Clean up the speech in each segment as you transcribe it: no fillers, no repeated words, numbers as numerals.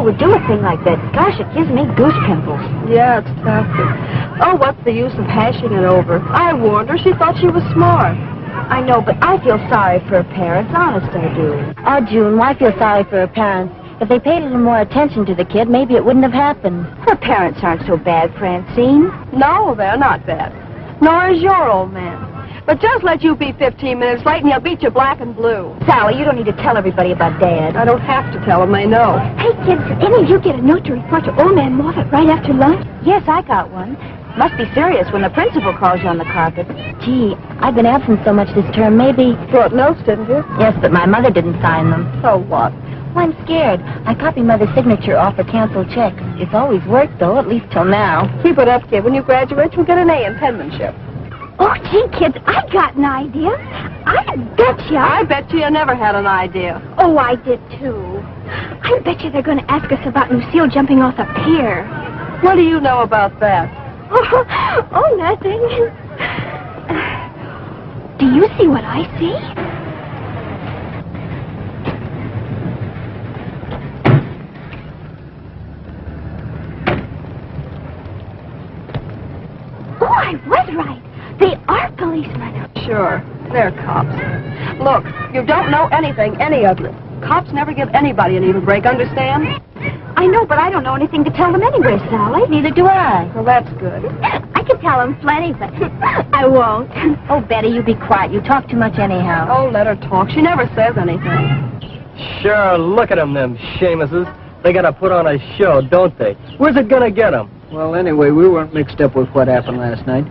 Jill would do a thing like that. Gosh, it gives me goose pimples. Yeah, it's tough. Oh, what's the use of hashing it over? I warned her. She thought she was smart. I know, but I feel sorry for her parents. Honest, I do. Oh, June, why feel sorry for her parents? If they paid a little more attention to the kid, maybe it wouldn't have happened. Her parents aren't so bad, Francine. No, they're not bad. Nor is your old man. But just let you be 15 minutes late and he'll beat you black and blue. Sally, you don't need to tell everybody about Dad. I don't have to tell them, they know. Hey, kids, did any of you get a note to report to old man Moffat right after lunch? Yes, I got one. Must be serious when the principal calls you on the carpet. Gee, I've been absent so much this term, maybe... Brought notes, didn't you? Yes, but my mother didn't sign them. So what? Well, I'm scared. I copied Mother's signature off her canceled checks. It's always worked, though, at least till now. Keep it up, kid. When you graduate, you'll get an A in penmanship. Oh, gee, kids, I got an idea. I bet you never had an idea. Oh, I did, too. I bet you they're going to ask us about Lucille jumping off a pier. What do you know about that? Oh, nothing. Do you see what I see? Oh, I was right. They are policemen. Sure, they're cops. Look, you don't know anything, any of you. Cops never give anybody an even break, understand? I know, but I don't know anything to tell them anyway, Sally. Neither do I. Well, that's good. I can tell them plenty, but I won't. Oh, Betty, you be quiet. You talk too much anyhow. Oh, let her talk. She never says anything. Sure, look at them Seamuses. They gotta put on a show, don't they? Where's it gonna get them? Well, anyway, we weren't mixed up with what happened last night.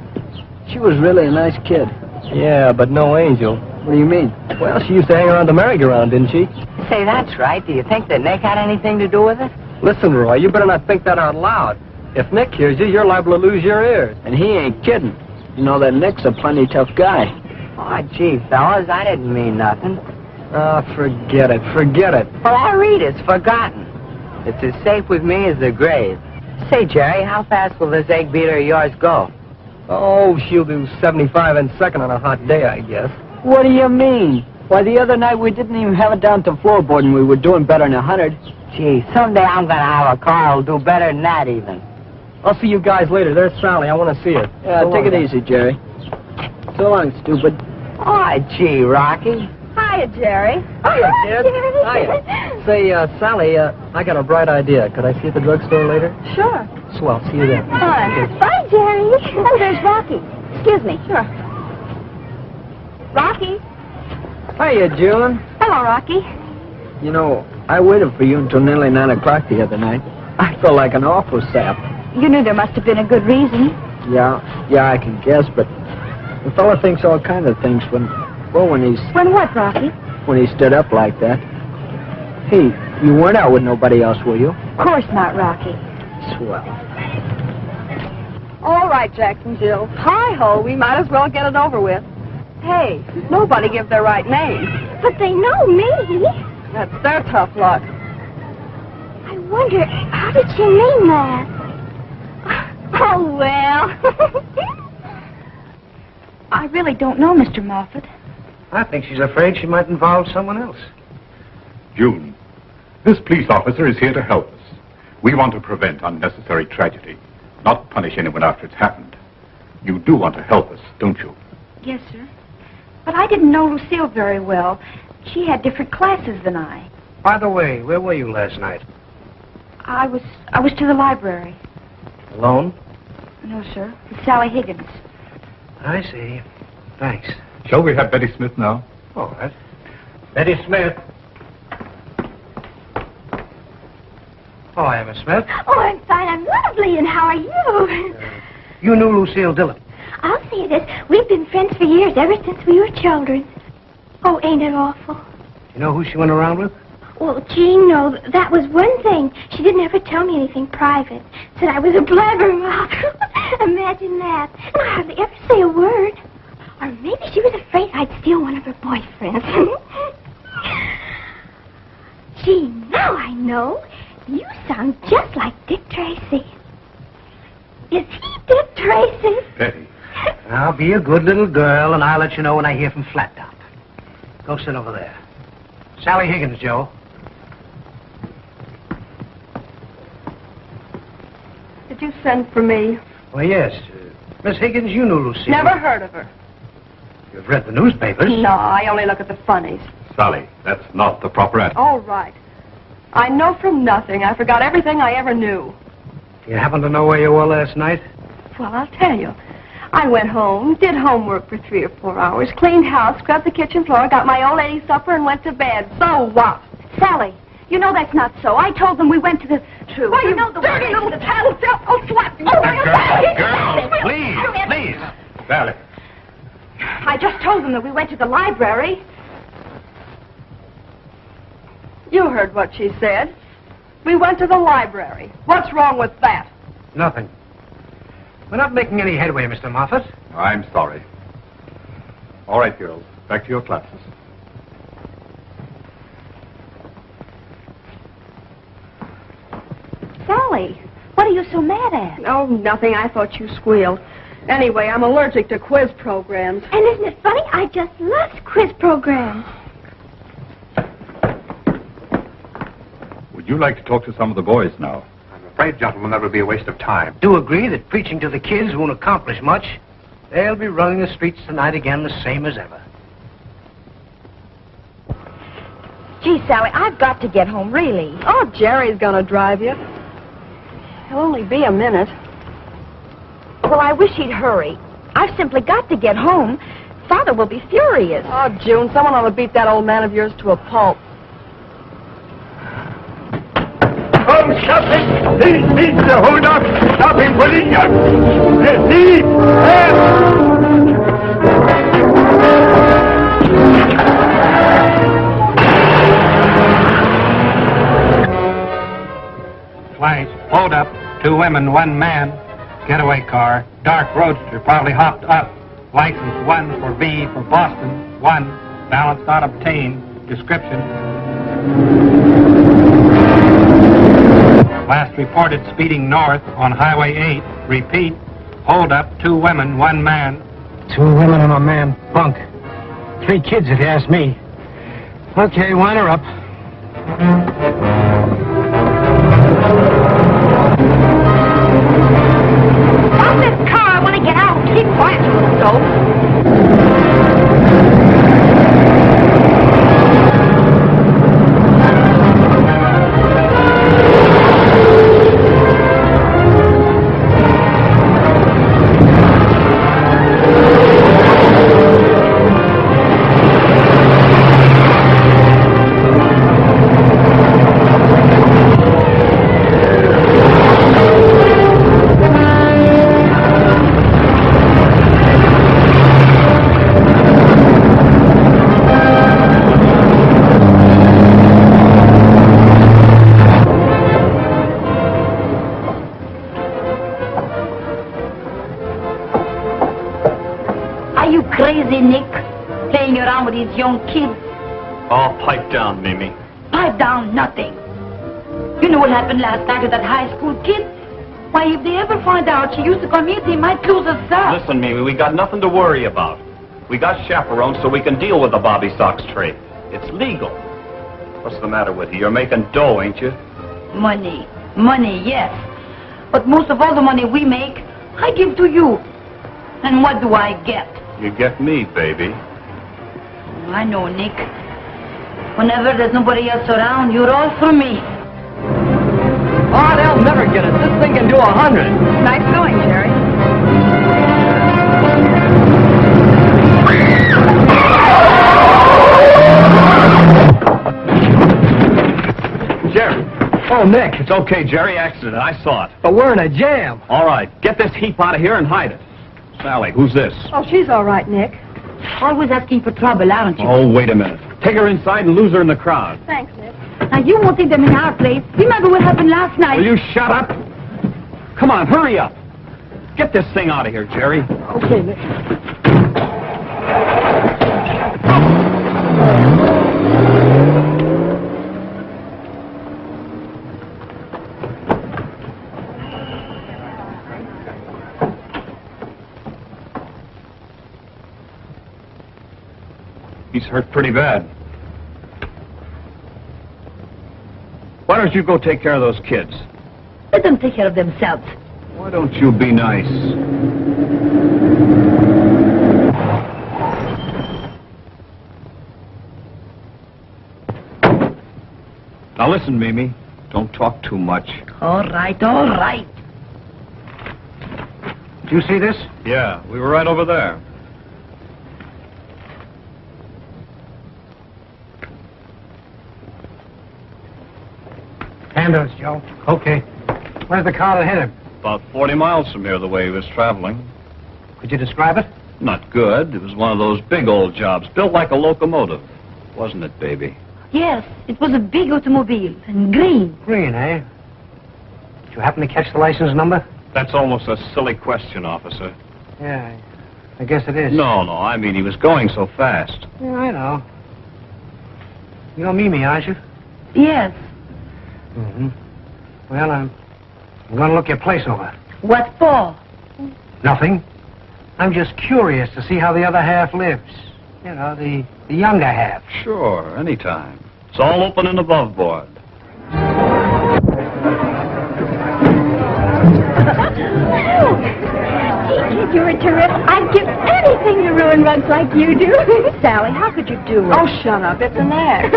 She was really a nice kid. Yeah, but no angel. What do you mean? Well, she used to hang around the merry-go-round, didn't she? Say, that's right. Do you think that Nick had anything to do with it? Listen, Roy, you better not think that out loud. If Nick hears you, you're liable to lose your ears. And he ain't kidding. You know that Nick's a plenty tough guy. Oh, gee, fellas, I didn't mean nothing. Oh, forget it. Well, I read it's forgotten. It's as safe with me as the grave. Say, Jerry, how fast will this egg beater of yours go? Oh, she'll do 75 in second on a hot day, I guess. What do you mean? Why, the other night we didn't even have it down to floorboard and we were doing better than 100. Gee, someday I'm going to have a car that'll do better than that even. I'll see you guys later. There's Sally. I want to see her. Yeah, take it easy, Jerry. So long, stupid. Oh, gee, Rocky. Hiya, Jerry. Hiya, kid. Hiya. Say, Sally, I got a bright idea. Could I see you at the drugstore later? Sure. Swell. See you then. Fine. Bye, Jerry. Oh, there's Rocky. Excuse me. Sure. Rocky. Hiya, June. Hello, Rocky. You know, I waited for you until nearly 9 o'clock the other night. I felt like an awful sap. You knew there must have been a good reason. Yeah, I can guess, but the fella thinks all kinds of things when he's... When what, Rocky? When he stood up like that. Hey, you weren't out with nobody else, were you? Of course not, Rocky. Swell. All right, Jackson Jill. Hi-ho, we might as well get it over with. Hey, nobody gives their right name. But they know me. That's their tough luck. I wonder, how did she mean that? Oh, well. I really don't know, Mr. Moffat. I think she's afraid she might involve someone else. June, this police officer is here to help us. We want to prevent unnecessary tragedy, not punish anyone after it's happened. You do want to help us, don't you? Yes, sir. But I didn't know Lucille very well. She had different classes than I. By the way, where were you last night? I was to the library. Alone? No, sir. With Sally Higgins. I see. Thanks. Shall we have Betty Smith now? All right. Betty Smith. Oh, hi, Miss Smith. Oh, I'm fine. I'm lovely. And how are you? You knew Lucille Dillon. I'll say this. We've been friends for years, ever since we were children. Oh, ain't it awful? You know who she went around with? Well, gee, no, that was one thing. She didn't ever tell me anything private. Said I was a blabbermouth. Imagine that. And I hardly ever say a word. Or maybe she was afraid I'd steal one of her boyfriends. Gee, now I know. You sound just like Dick Tracy. Is he Dick Tracy? Betty. Now, be a good little girl, and I'll let you know when I hear from Flat Top. Go sit over there. Sally Higgins, Joe. did you send for me? Well, yes. Miss Higgins, you knew Lucille. Never heard of her. You've read the newspapers. No, I only look at the funnies. Sally, that's not the proper answer. All right. I know from nothing. I forgot everything I ever knew. You happen to know where you were last night? Well, I'll tell you. I went home, did homework for 3 or 4 hours, cleaned house, scrubbed the kitchen floor, got my old lady supper, and went to bed. So what? Sally, you know that's not so. I told them we went to the... True. Why, you know the dirty little tattletale! I'll slap you! Girls, please. Sally. I just told them that we went to the library. You heard what she said. We went to the library. What's wrong with that? Nothing. We're not making any headway, Mr. Moffat. I'm sorry. All right, girls. Back to your classes. Sally, what are you so mad at? Oh, nothing. I thought you squealed. Anyway, I'm allergic to quiz programs. And isn't it funny? I just love quiz programs. Would you like to talk to some of the boys now? I'm afraid, gentlemen, that would be a waste of time. Do agree that preaching to the kids won't accomplish much. They'll be running the streets tonight again the same as ever. Gee, Sally, I've got to get home, really. Oh, Jerry's gonna drive you. He'll only be a minute. Well, I wish he'd hurry. I've simply got to get home. Father will be furious. Oh, June, someone ought to beat that old man of yours to a pulp. Oh, stop it! This means the hold up! Stop him, police! The thief! Flash, hold up. 2 women, 1 man. Getaway car. Dark roadster, probably hopped up. License 1 for V for Boston. 1. Balance not obtained. Description. Last reported speeding north on Highway 8. Repeat. Hold up. 2 women, 1 man. 2 women and a man. Bunk. 3 kids, if you ask me. Okay, wind her up. Stop this car! I want to get out. Keep quiet, you little dope. Nick, playing around with these young kids. Oh, pipe down, Mimi. Pipe down nothing. You know what happened last night to that high school kid? Why, if they ever find out she used to come here, they might lose her son. Listen, Mimi, we got nothing to worry about. We got chaperones so we can deal with the Bobby Sox trade. It's legal. What's the matter with you? You're making dough, ain't you? Money. Money, yes. But most of all the money we make, I give to you. And what do I get? You get me, baby. I know, Nick. Whenever there's nobody else around, you're all for me. Oh, they'll never get it. This thing can do 100. Nice going, Jerry. Jerry. Oh, Nick. It's okay, Jerry. Accident. I saw it. But we're in a jam. All right. Get this heap out of here and hide it. Sally, who's this? Oh, she's all right, Nick. Always asking for trouble, aren't you? Oh, wait a minute. Take her inside and lose her in the crowd. Thanks, Nick. Now, you won't think them in our place. Remember what happened last night? Will you shut up? Come on, hurry up. Get this thing out of here, Jerry. Okay, Nick. He's hurt pretty bad. Why don't you go take care of those kids? Let them take care of themselves. Why don't you be nice? Now listen, Mimi. Don't talk too much. All right, all right. Did you see this? Yeah, we were right over there. Ambulance, Joe. Okay. Where's the car that hit him? About 40 miles from here, the way he was traveling. Could you describe it? Not good. It was one of those big old jobs, built like a locomotive. Wasn't it, baby? Yes, it was a big automobile, and green. Green, eh? Did you happen to catch the license number? That's almost a silly question, officer. Yeah, I guess it is. No, I mean he was going so fast. Yeah, I know. You're Mimi, aren't you? Yes. Mm-hmm. Well, I'm going to look your place over. What for? Nothing. I'm just curious to see how the other half lives. You know, the younger half. Sure, anytime. It's all open and above board. Kid, you're terrific. I'd give anything to ruin rugs like you do. Sally, how could you do it? Oh, shut up. It's an act.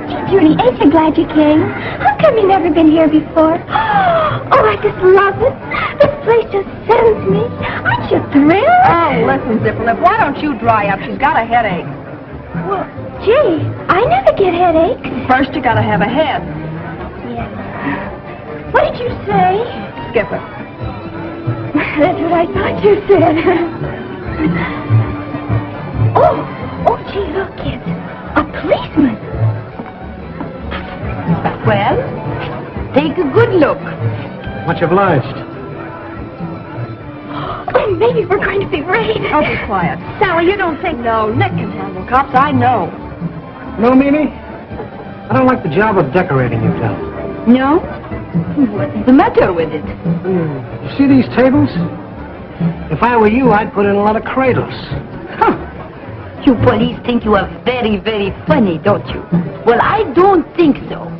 Gee, Judy, ain't you glad you came? How come you've never been here before? Oh, I just love it. This place just sends me. Aren't you thrilled? Oh, listen, Zipperlip, why don't you dry up? She's got a headache. Well, gee, I never get headaches. First, you gotta have a head. Yes. What did you say? Skip it. That's what I thought you said. Oh, gee, look, kids. A policeman. Well, take a good look. Much obliged. Oh, maybe we're going to be raided. Oh, be quiet. Sally, you don't think... No, Nick can handle cops, I know. No, Mimi? I don't like the job of decorating you've done. No? What's the matter with it? You see these tables? If I were you, I'd put in a lot of cradles. Huh. You police think you are very, very funny, don't you? Well, I don't think so.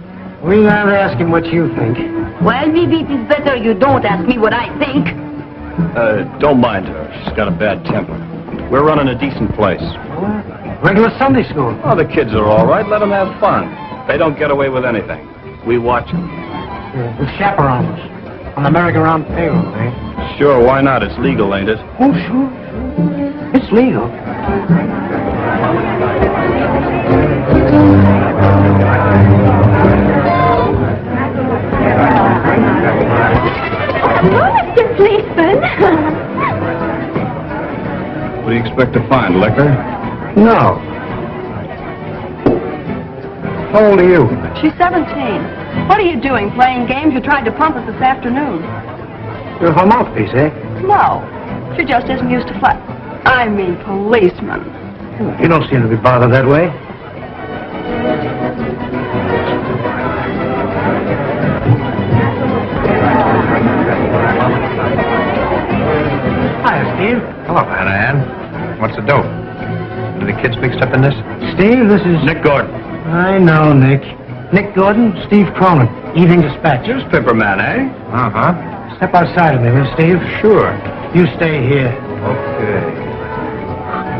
We'll not ask him what you think. Well, maybe it is better you don't ask me what I think. Don't mind her. She's got a bad temper. We're running a decent place. Regular Sunday school. Oh, the kids are all right. Let them have fun. They don't get away with anything. We watch them. Yeah, with chaperones. On the merry-go-round payroll, eh? Sure, why not? It's legal, ain't it? Oh, sure. It's legal. Hello, Mr. Policeman. What do you expect to find, liquor? No. How old are you? She's 17. What are you doing, playing games? You tried to pump us this afternoon. You're her mouthpiece, eh? No, she just isn't used to flat. I mean, policeman. You don't seem to be bothered that way. Hi, Steve. Hello, Hannah. What's the dope? Are the kids mixed up in this? Steve, this is... Nick Gordon. I know, Nick. Nick Gordon, Steve Cronin, Evening Dispatch. Newspaper man, eh? Uh-huh. Step outside of me, will you, Steve? Sure. You stay here. Okay.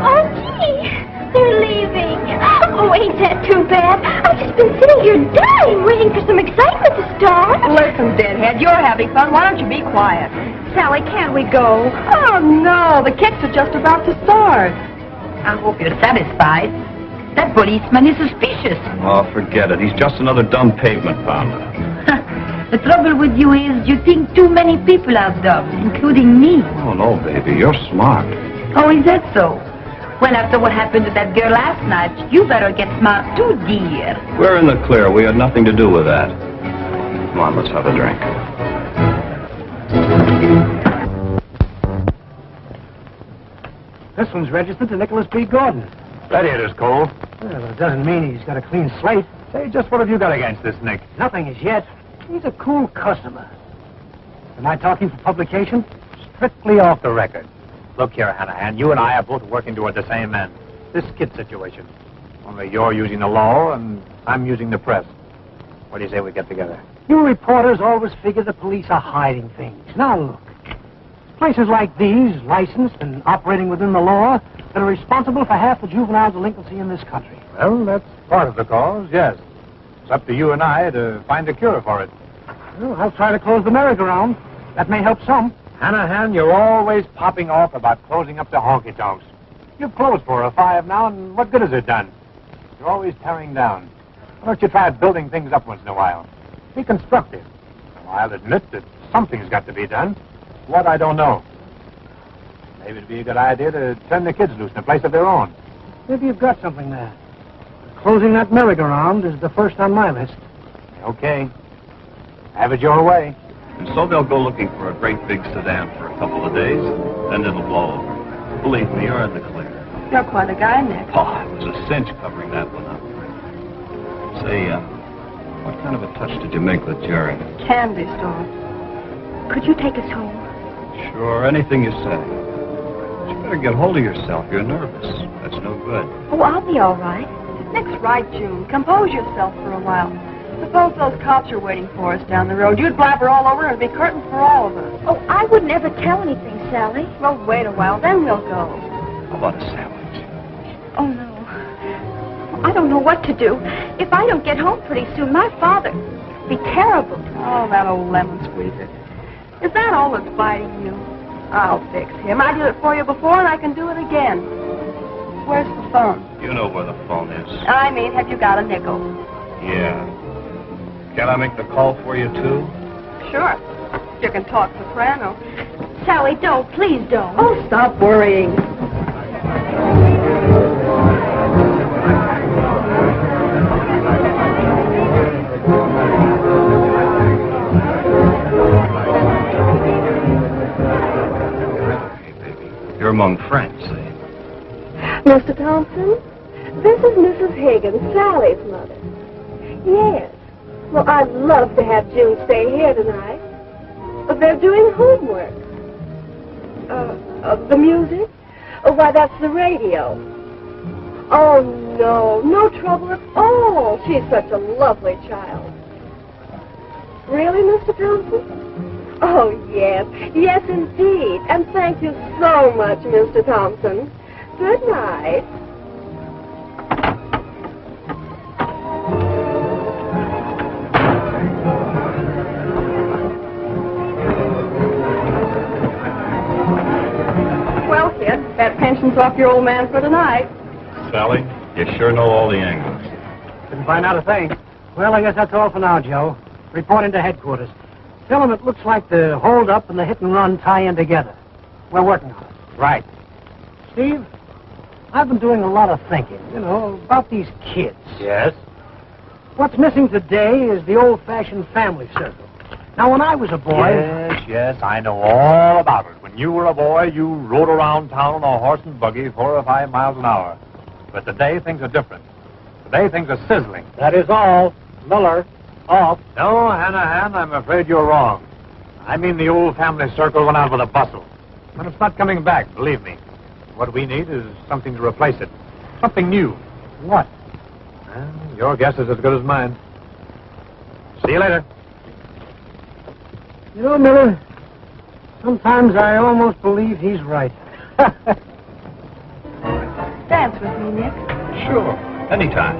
Oh, gee, they're leaving. Oh, ain't that too bad? I've just been sitting here dying, waiting for some excitement to start. Listen, deadhead, you're having fun. Why don't you be quiet? Sally, can't we go? Oh, no, the kicks are just about to start. I hope you're satisfied. That policeman is suspicious. Oh, forget it. He's just another dumb pavement pounder. The trouble with you is you think too many people are dumb, including me. Oh, no, baby. You're smart. Oh, is that so? Well, after what happened to that girl last night, you better get smart too, dear. We're in the clear. We had nothing to do with that. Come on, let's have a drink. This one's registered to Nicholas B. Gordon. That it is, Cole. Yeah, but it doesn't mean he's got a clean slate. Say, just what have you got against this Nick? Nothing as yet. He's a cool customer. Am I talking for publication? Strictly off the record. Look here, Hanahan, you and I are both working toward the same end. This skid situation. Only you're using the law, and I'm using the press. What do you say we get together? You reporters always figure the police are hiding things. Now look, Places like these, licensed and operating within the law, that are responsible for half the juvenile delinquency in this country. Well, that's part of the cause, yes. It's up to you and I to find a cure for it. Well, I'll try to close the merry-go-round. That may help some. Hanahan, you're always popping off about closing up the honky-tonks. You've closed 4 or 5 now, and what good has it done? You're always tearing down. Why don't you try building things up once in a while? Be constructive. Well, I'll admit that something's got to be done. What, I don't know. Maybe it'd be a good idea to turn the kids loose in a place of their own. Maybe you've got something there. Closing that merry-go-round is the first on my list. Okay. Have it your way. And so they'll go looking for a great big sedan for a couple of days, then it'll blow over. Believe me, you're in the clear. You're quite a guy, Nick. Oh, it was a cinch covering that one up. Say, what kind of a touch did you make with Jerry? Candy store. Could you take us home? Sure, anything you say. But you better get hold of yourself. You're nervous. That's no good. Oh, I'll be all right. Nick's right, June. Compose yourself for a while. Suppose those cops are waiting for us down the road. You'd blabber all over and it'd be curtains for all of us. Oh, I would never tell anything, Sally. Well, wait a while, then we'll go. How about a sandwich? Oh, no. I don't know what to do. If I don't get home pretty soon, my father will be terrible. Oh, that old lemon squeezer. Is that all that's biting you? I'll fix him. I did it for you before, and I can do it again. Where's the phone? You know where the phone is. I mean, have you got a nickel? Yeah. Can I make the call for you, too? Sure. You can talk soprano. Sally, don't. Please don't. Oh, stop worrying. You're among friends, eh? Mr. Thompson, this is Mrs. Higgins, Sally's mother. Yes. Well, I'd love to have June stay here tonight. But they're doing homework. The music? Oh, why, that's the radio. Oh, no. No trouble at all. She's such a lovely child. Really, Mr. Thompson? Oh, yes. Yes, indeed. And thank you so much, Mr. Thompson. Good night. Well, kid, that pension's off your old man for tonight. Sally, you sure know all the angles. Didn't find out a thing. Well, I guess that's all for now, Joe. Reporting to headquarters. Tell them it looks like the hold-up and the hit-and-run tie in together. We're working on it. Right. Steve, I've been doing a lot of thinking, about these kids. Yes? What's missing today is the old-fashioned family circle. Now, when I was a boy... Yes, I know all about it. When you were a boy, you rode around town on a horse and buggy 4 or 5 miles an hour. But today, things are different. Today, things are sizzling. That is all. Miller, off. No, Hanahan, I'm afraid you're wrong. I mean the old family circle went out with a bustle. And it's not coming back, believe me. What we need is something to replace it. Something new. What? Well, your guess is as good as mine. See you later. Miller, sometimes I almost believe he's right. Dance with me, Nick. Sure, anytime.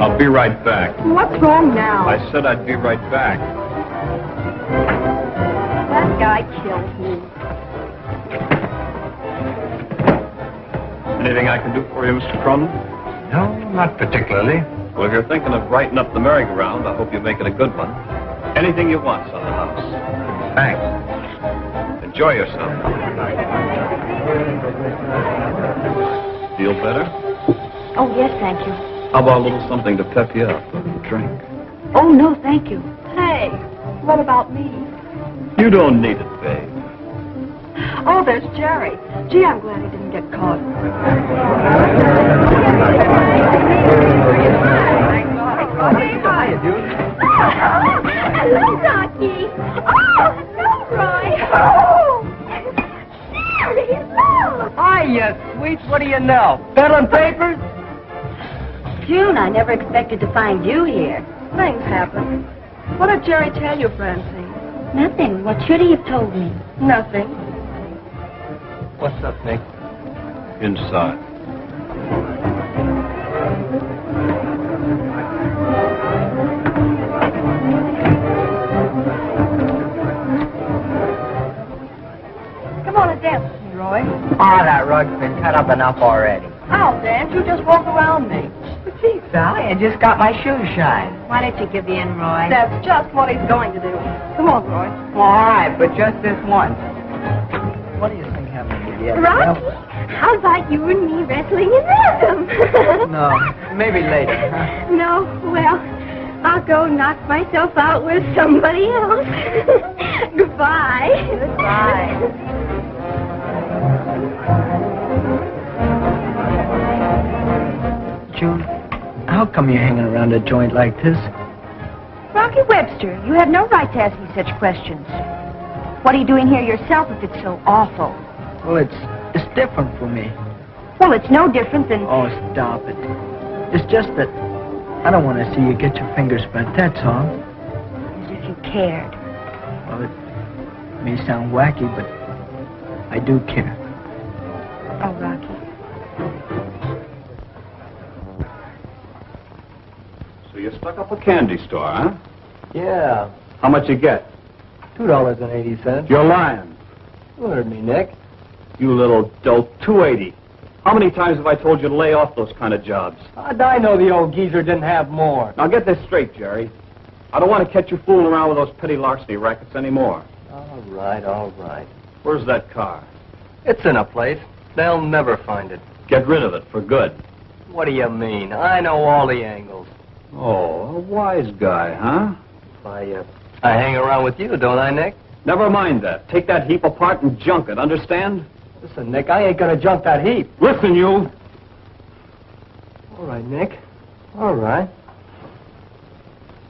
I'll be right back. What's wrong now? I said I'd be right back. That guy kills me. Anything I can do for you, Mr. Cronin? No, not particularly. Well, if you're thinking of brighten up the merry-go-round, I hope you make it a good one. Anything you want's on the house. Thanks. Enjoy yourself. Feel better? Oh, yes, thank you. How about a little something to pep you up? A drink? Oh, no, thank you. Hey, what about me? You don't need it, babe. Oh, there's Jerry. Gee, I'm glad he didn't get caught. Hiya, Jude. Hello, Rocky. Oh, hello, Roy. Oh, Jerry, hello. Hi, you sweets. What do you know? Peddling papers? June, I never expected to find you here. Things happen. What did Jerry tell you, Francine? Nothing. What should he have told me? Nothing. What's up, Nick? Inside. Come on and dance with me, Roy. Oh, that rug's been cut up enough already. I'll dance. You just walk around me. But gee, Sally, I just got my shoes shined. Why don't you give in, Roy? That's just what he's going to do. Come on, Roy. All right, but just this once. What do you think happened to you? Rocky, how about you and me wrestling in rhythm? No, maybe later. Huh? No, well, I'll go knock myself out with somebody else. Goodbye. Goodbye. June, how come you're hanging around a joint like this? Rocky Webster, you have no right to ask me such questions. What are you doing here yourself if it's so awful? Well, it's different for me. Well, it's no different than... Oh, stop it. It's just that I don't want to see you get your fingers bent, that's all. As if you cared. Well, it may sound wacky, but I do care. Oh, Rocky. So you stuck up a candy store, huh? Yeah, How much you get? $2.80. You're lying. You heard me, Nick. You little dope. $2.80. How many times have I told you to lay off those kind of jobs? How'd I know the old geezer didn't have more? Now get this straight, Jerry. I don't want to catch you fooling around with those petty larceny rackets anymore. All right, all right. Where's that car? It's in a place. They'll never find it. Get rid of it for good. What do you mean? I know all the angles. Oh, a wise guy, huh? I hang around with you, don't I, Nick? Never mind that. Take that heap apart and junk it, understand? Listen, Nick, I ain't gonna junk that heap. Listen, you! All right, Nick. All right.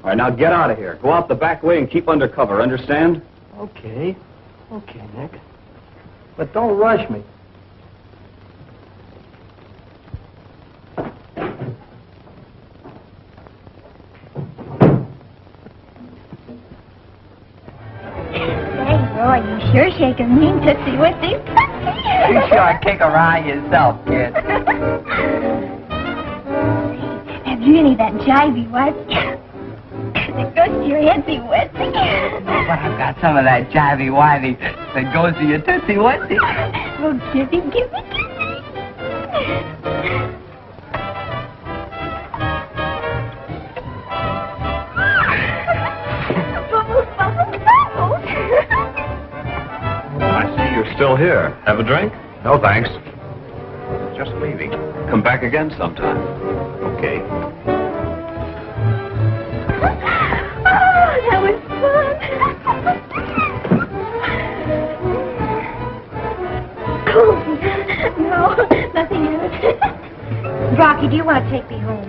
All right, now get out of here. Go out the back way and keep under cover, understand? Okay. Okay, Nick. But don't rush me. Roy, you sure shake a mean tootsie with these. You sure kick around yourself, kid. Have you any of that jivey wipey? That goes to your headsy wetsy. But I've got some of that jivey-wivey that goes to your tootsie wetsy. Well, give me. Bubbles, bubbles, bubbles. I see you're still here. Have a drink? No, thanks. Just leaving. Come back again sometime. Okay. Oh, that was fun. Oh, no, nothing else. Rocky, do you want to take me home?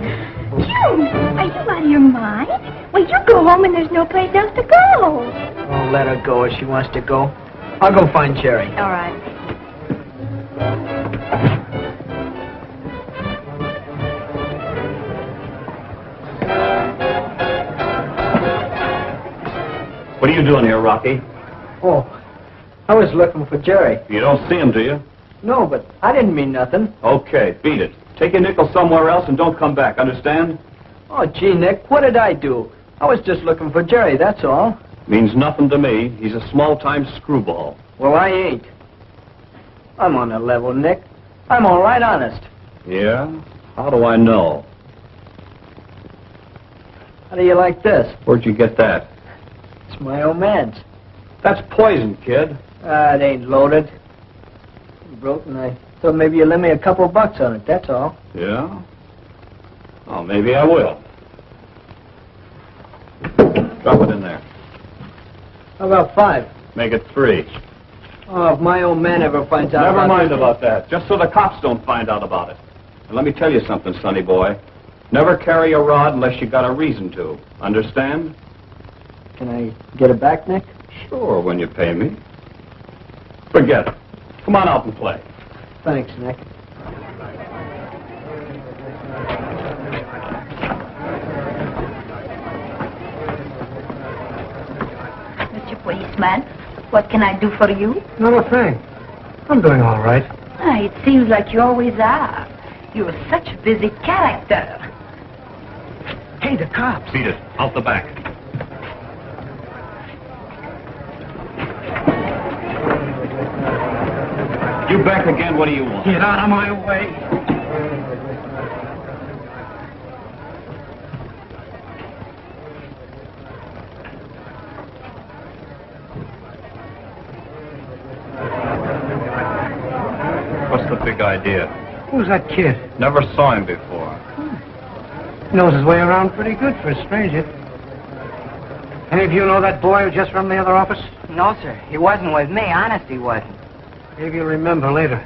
June, are you out of your mind? Well, you go home and there's no place else to go. Oh, let her go if she wants to go. I'll go find Jerry. All right. What are you doing here, Rocky? Oh, I was looking for Jerry. You don't see him, do you? No, but I didn't mean nothing. Okay, beat it. Take your nickel somewhere else and don't come back, understand? Oh, gee, Nick, what did I do? I was just looking for Jerry, that's all. Means nothing to me. He's a small-time screwball. Well, I ain't. I'm on the level, Nick. I'm all right honest. Yeah? How do I know? How do you like this? Where'd you get that? It's my old man's. That's poison, kid. It ain't loaded. It's broke, and I thought maybe you'd lend me a couple of bucks on it, that's all. Yeah? Oh, maybe I will. Drop it in there. How about 5? Make it 3. Oh, if my old man ever finds out Never about mind this- about that. Just so the cops don't find out about it. And let me tell you something, sonny boy. Never carry a rod unless you got a reason to. Understand? Can I get it back, Nick? Sure, when you pay me. Forget it. Come on out and play. Thanks, Nick. Policeman, what can I do for you? Not a thing. I'm doing all right. It seems like you always are. You're such a busy character. Hey, the cops. Beat it. Out the back. You back again? What do you want? Get out of my way. What's the big idea? Who's that kid? Never saw him before. He knows his way around pretty good for a stranger. Any of you know that boy just from the other office? No, sir. He wasn't with me. Honest, he wasn't. Maybe you'll remember later.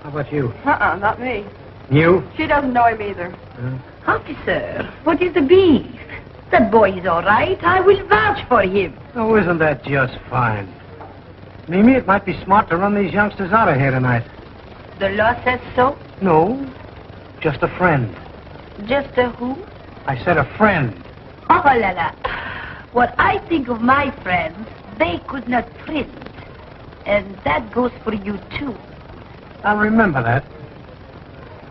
How about you? Not me. You? She doesn't know him either. Officer, what is the beef? That boy is all right. I will vouch for him. Oh, isn't that just fine? Mimi, it might be smart to run these youngsters out of here tonight. The law says so? No, just a friend. Just a who? I said a friend. Oh, la la. What I think of my friends, they could not print. And that goes for you, too. I'll remember that.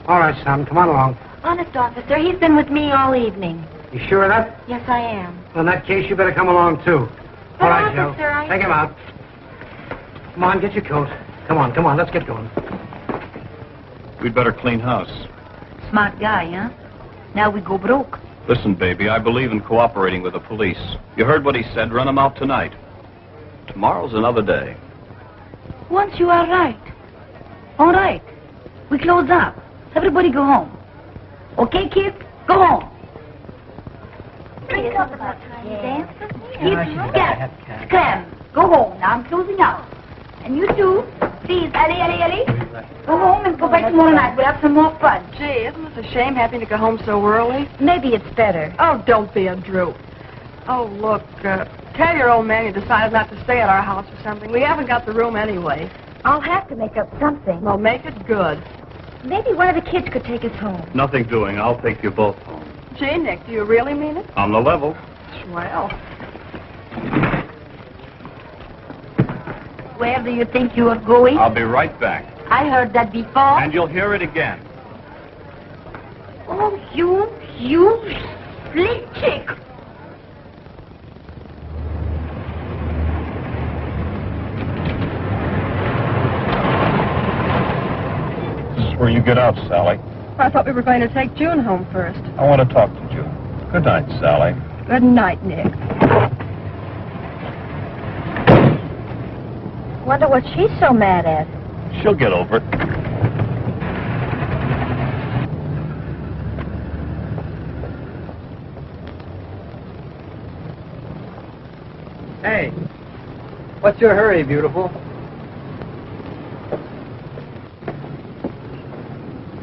All right, son, come on along. Honest, officer, he's been with me all evening. You sure of that? Yes, I am. Well, in that case, you better come along, too. But All right, officer, Joe. Take him out. Come on, get your coat. Come on, let's get going. We'd better clean house. Smart guy, huh? Now we go broke. Listen, baby, I believe in cooperating with the police. You heard what he said. Run him out tonight. Tomorrow's another day. Once you are right. All right. We close up. Everybody go home. Okay, kids? Go home. It's about time you dance with me. Scram. Go home. Now I'm closing up. And you too. Please, Ellie. Go home and go back tomorrow night. We'll have some more fun. Gee, isn't this a shame having to go home so early? Maybe it's better. Oh, don't be a droop. Oh, look, tell your old man you decided not to stay at our house or something. We haven't got the room anyway. I'll have to make up something. Well, make it good. Maybe one of the kids could take us home. Nothing doing. I'll take you both home. Gee, Nick, do you really mean it? On the level. Well. Where do you think you are going? I'll be right back. I heard that before. And you'll hear it again. Oh, you split chick. This is where you get out, Sally. I thought we were going to take June home first. I want to talk to June. Good night, Sally. Good night, Nick. Wonder what she's so mad at. She'll get over it. Hey, what's your hurry, beautiful?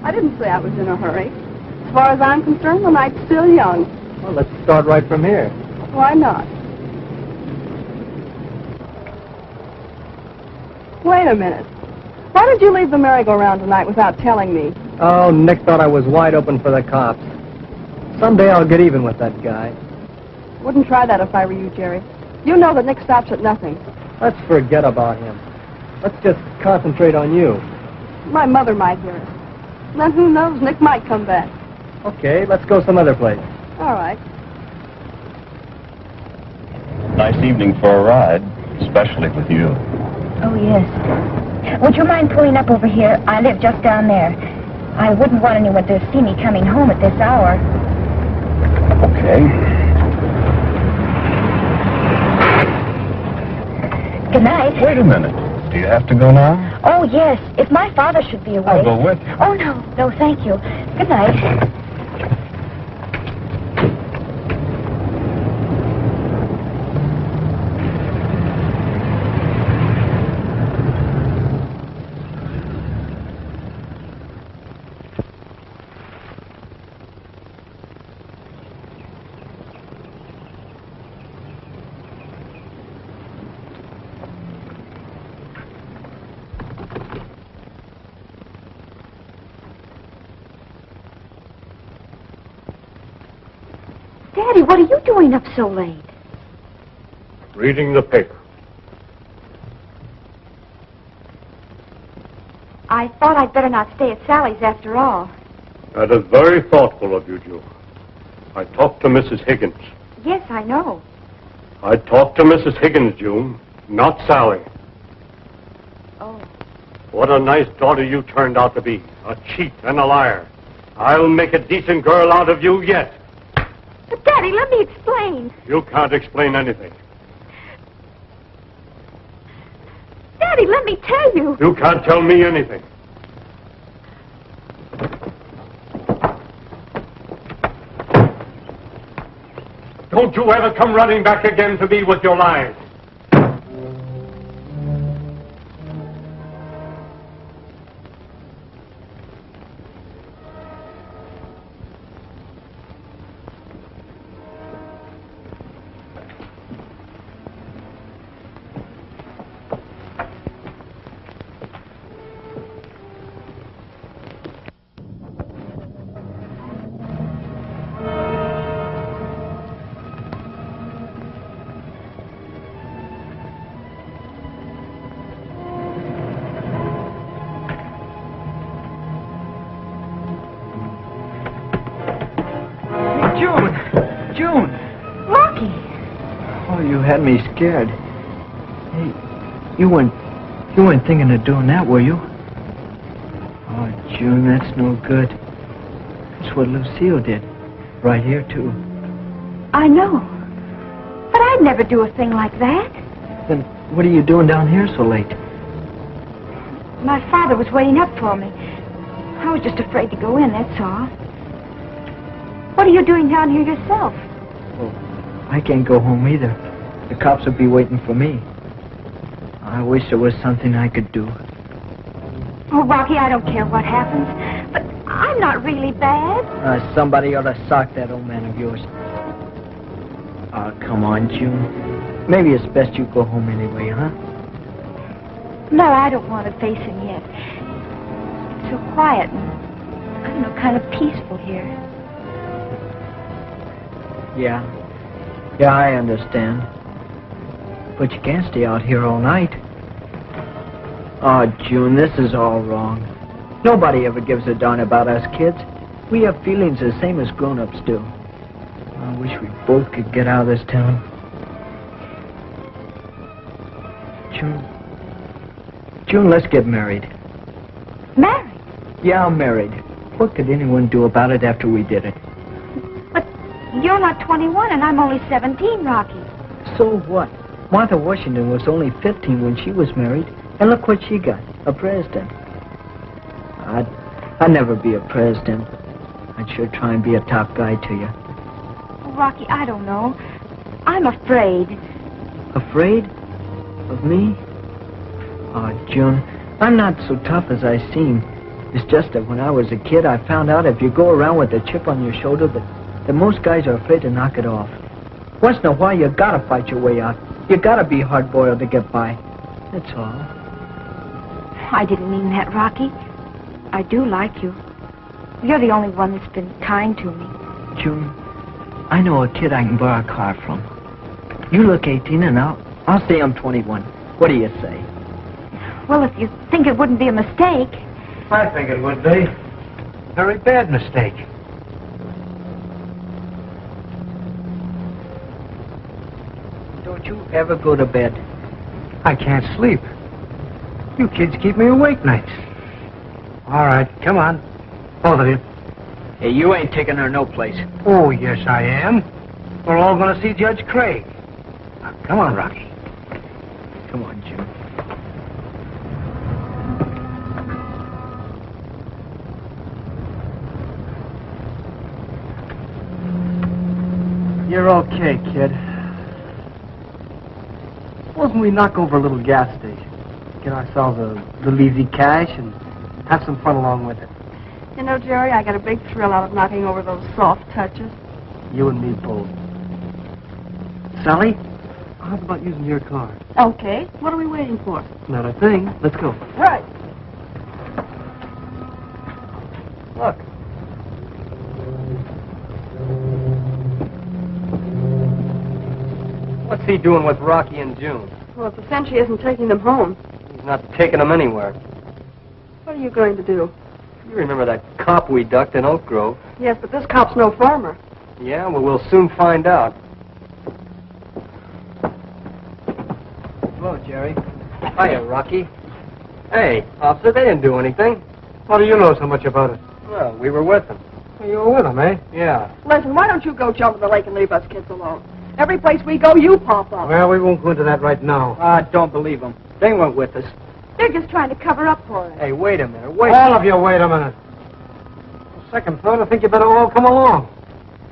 I didn't say I was in a hurry. As far as I'm concerned, the night's still young. Well, let's start right from here. Why not? Wait a minute. Why did you leave the merry-go-round tonight without telling me? Oh, Nick thought I was wide open for the cops. Someday I'll get even with that guy. Wouldn't try that if I were you, Jerry. You know that Nick stops at nothing. Let's forget about him. Let's just concentrate on you. My mother might hear us. Then who knows, Nick might come back. Okay, let's go some other place. All right. Nice evening for a ride, especially with you. Oh, yes. Would you mind pulling up over here? I live just down there. I wouldn't want anyone to see me coming home at this hour. Okay. Good night. Wait a minute. Do you have to go now? Oh, yes. If my father should be away. I'll go with you. Oh, no. No, thank you. Good night. Daddy, what are you doing up so late? Reading the paper. I thought I'd better not stay at Sally's after all. That is very thoughtful of you, June. I talked to Mrs. Higgins. Yes, I know. I talked to Mrs. Higgins, June, not Sally. Oh. What a nice daughter you turned out to be. A cheat and a liar. I'll make a decent girl out of you yet. But, Daddy, let me explain. You can't explain anything. Daddy, let me tell you. You can't tell me anything. Don't you ever come running back again to me with your lies. June! Rocky! Oh, you had me scared. Hey, you weren't thinking of doing that, were you? Oh, June, that's no good. That's what Lucille did. Right here, too. I know. But I'd never do a thing like that. Then what are you doing down here so late? My father was waiting up for me. I was just afraid to go in, that's all. What are you doing down here yourself? Oh, I can't go home either. The cops will be waiting for me. I wish there was something I could do. Oh, Rocky, I don't care what happens. But I'm not really bad. Somebody ought to sock that old man of yours. Oh, come on, June. Maybe it's best you go home anyway, huh? No, I don't want to face him yet. It's so quiet and, I don't know, kind of peaceful here. Yeah, I understand. But you can't stay out here all night. Oh, June, this is all wrong. Nobody ever gives a darn about us kids. We have feelings the same as grown-ups do. I wish we both could get out of this town. June, let's get married. Married? Yeah, I'm married. What could anyone do about it after we did it? But you're not 21 and I'm only 17, Rocky. So what? Martha Washington was only 15 when she was married, and look what she got, a president. I'd never be a president. I'd sure try and be a top guy to you. Oh, Rocky, I don't know. I'm afraid. Afraid? Of me? Oh, June, I'm not so tough as I seem. It's just that when I was a kid, I found out if you go around with a chip on your shoulder, that most guys are afraid to knock it off. Once in a while, you gotta fight your way out. You gotta be hard-boiled to get by. That's all. I didn't mean that, Rocky. I do like you. You're the only one that's been kind to me. June, I know a kid I can borrow a car from. You look 18 and I'll say I'm 21. What do you say? Well, if you think it wouldn't be a mistake. I think it would be. Very bad mistake. Don't you ever go to bed? I can't sleep. You kids keep me awake nights. All right, come on. Both of you. Hey, you ain't taking her no place. Oh, yes, I am. We're all going to see Judge Craig. Now, come on, Rocky. Come on, Jim. You're okay, kid. Supposing we knock over a little gas station, get ourselves a little easy cash, and have some fun along with it. You know, Jerry, I got a big thrill out of knocking over those soft touches. You and me both. Sally, how about using your car? Okay. What are we waiting for? Not a thing. Let's go. Right. Look. What's he doing with Rocky and June? Well, it's a cinch he isn't taking them home. He's not taking them anywhere. What are you going to do? You remember that cop we ducked in Oak Grove? Yes, but this cop's no farmer. Yeah, well, we'll soon find out. Hello, Jerry. Hiya, Rocky. Hey, officer, they didn't do anything. How do you know so much about it? Well, we were with them. Well, you were with them, eh? Yeah. Listen, why don't you go jump in the lake and leave us kids alone? Every place we go, you pop up. Well, we won't go into that right now. Don't believe them. They went with us. They're just trying to cover up for us. Hey, wait a minute. All of you, wait a minute. Second thought, I think you better all come along.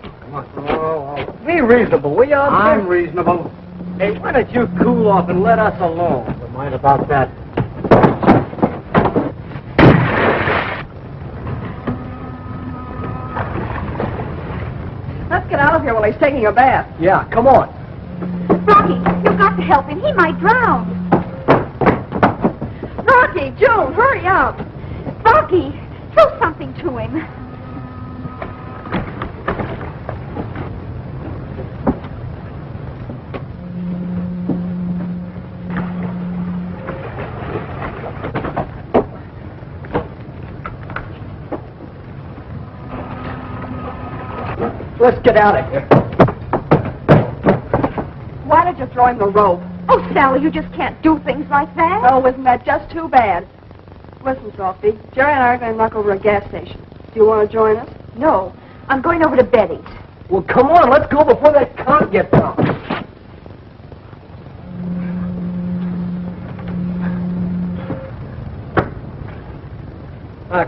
Come on. Oh, be reasonable, will you? I'm reasonable. Hey, why don't you cool off and let us alone? Never mind about that. Let's get out of here while he's taking a bath. Yeah, come on. Rocky, you've got to help him. He might drown. Rocky, June, hurry up. Rocky, throw something to him. Let's get out of here. Why don't you throw him the rope? Oh, Sally, you just can't do things like that. Oh, isn't that just too bad? Listen, Softy, Jerry and I are going to knock over a gas station. Do you want to join us? No, I'm going over to Betty's. Well, come on, let's go before that cop gets out.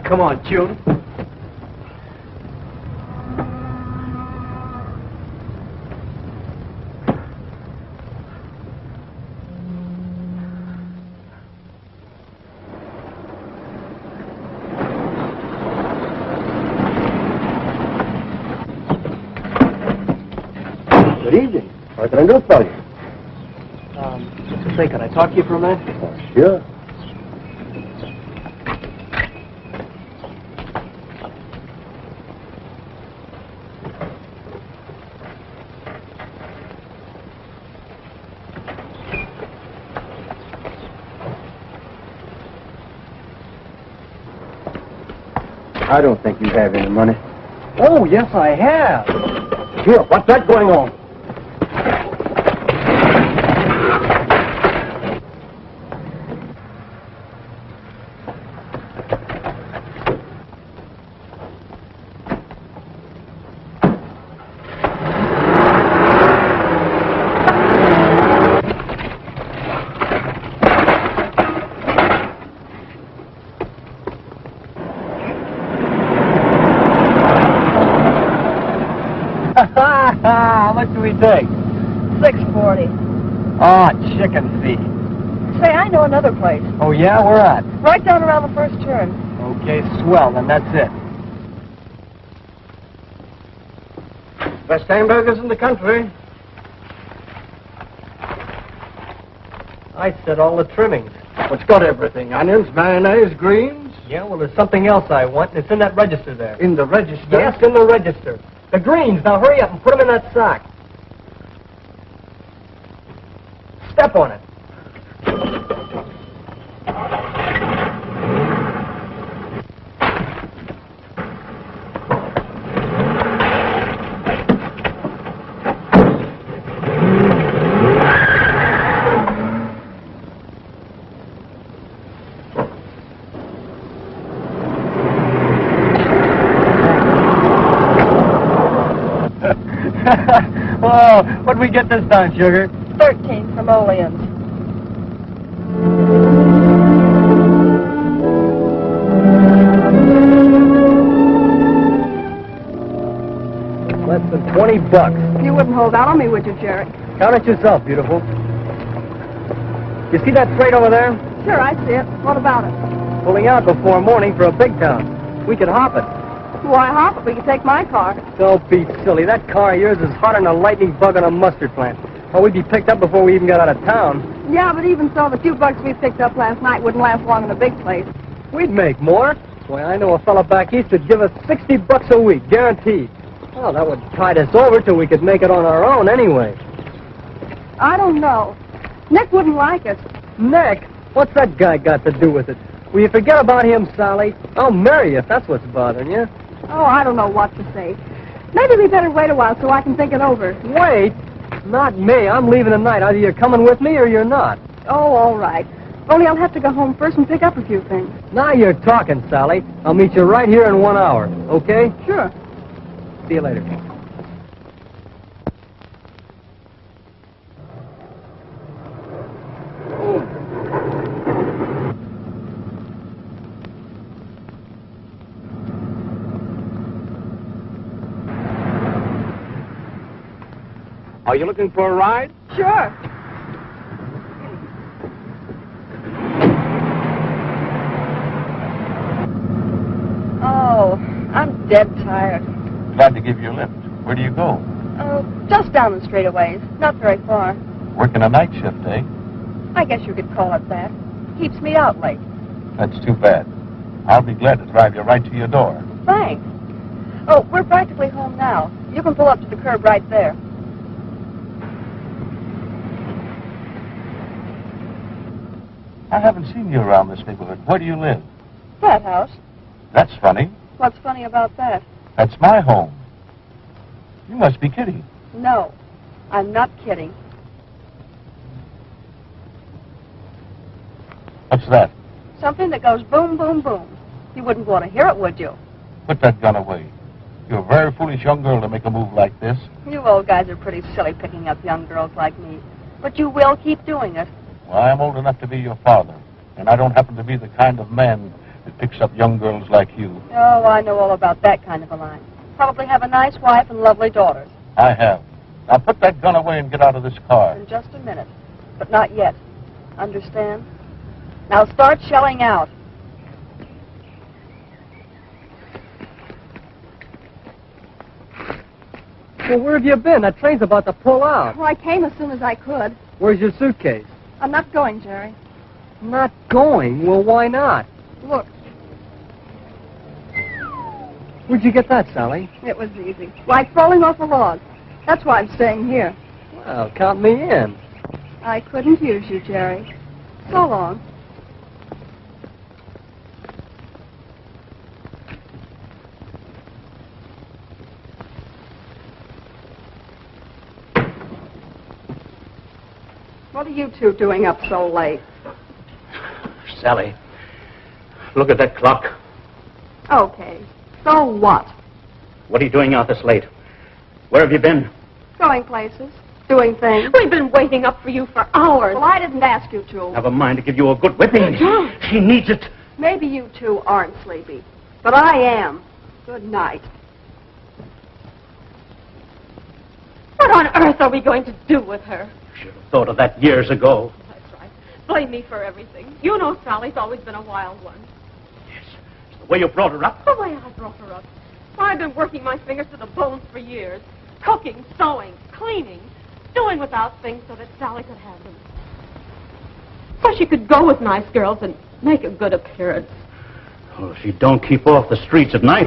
Come on, June. Good evening. What can I do for you? Say, can I talk to you for a minute? Sure. I don't think you have any money. Oh, yes, I have. Here, what's that going on? How much do we take? $6.40. Ah, chicken feed. Say, I know another place. Oh, yeah? Where at? Right down around the first turn. Okay, swell, then that's it. Best hamburgers in the country. I said all the trimmings. What's got everything? Onions, mayonnaise, greens? Yeah, well, there's something else I want, and it's in that register there. In the register? Yes, in the register. The greens. Now hurry up and put them in that sack. Step on it. Whoa, what'd we get this time, sugar? 13 simoleons. Less than $20. You wouldn't hold out on me, would you, Jerry? Count it yourself, beautiful. You see that freight over there? Sure, I see it. What about it? Pulling out before morning for a big town. We could hop it. Why hop it? We can take my car. Don't be silly. That car of yours is hotter than a lightning bug on a mustard plant. Well, we'd be picked up before we even got out of town. Yeah, but even so, the few bucks we picked up last night wouldn't last long in the big place. We'd make more. Why, I know a fella back east would give us $60 a week, guaranteed. Well, that would tide us over till we could make it on our own anyway. I don't know. Nick wouldn't like it. Nick? What's that guy got to do with it? Will you forget about him, Sally? I'll marry you if that's what's bothering you. Oh, I don't know what to say. Maybe we better wait a while so I can think it over. Wait? Not me. I'm leaving tonight. Either you're coming with me or you're not. Oh, all right. Only I'll have to go home first and pick up a few things. Now you're talking, Sally. I'll meet you right here in 1 hour, okay? Sure. See you later. Are you looking for a ride? Sure. Oh, I'm dead tired. Glad to give you a lift. Where do you go? Just down the street a ways. Not very far. Working a night shift, eh? I guess you could call it that. Keeps me out late. That's too bad. I'll be glad to drive you right to your door. Thanks. Oh, we're practically home now. You can pull up to the curb right there. I haven't seen you around this neighborhood. Where do you live? That house. That's funny. What's funny about that? That's my home. You must be kidding. No, I'm not kidding. What's that? Something that goes boom, boom, boom. You wouldn't want to hear it, would you? Put that gun away. You're a very foolish young girl to make a move like this. You old guys are pretty silly picking up young girls like me. But you will keep doing it. Well, I'm old enough to be your father, and I don't happen to be the kind of man that picks up young girls like you. Oh, I know all about that kind of a line. Probably have a nice wife and lovely daughters. I have. Now put that gun away and get out of this car. In just a minute. But not yet. Understand? Now start shelling out. Well, where have you been? That train's about to pull out. Oh, I came as soon as I could. Where's your suitcase? I'm not going, Jerry. Not going? Well, why not? Look, Where'd you get that, Sally? it was easy. Like falling off a log. That's why I'm staying here. Well, count me in. I couldn't use you, Jerry. So long. What are you two doing up so late? Sally, look at that clock. Okay. So what? What are you doing out this late? Where have you been? Going places. Doing things. We've been waiting up for you for hours. Well, I didn't ask you to. Have a mind to give you a good whipping. She needs it. Maybe you two aren't sleepy. But I am. Good night. What on earth are we going to do with her? Should have thought of that years ago. That's right. Blame me for everything. You know Sally's always been a wild one. Yes. It's the way you brought her up. The way I brought her up. I've been working my fingers to the bones for years. Cooking, sewing, cleaning, doing without things so that Sally could have them. So she could go with nice girls and make a good appearance. Well, if she don't keep off the streets at night,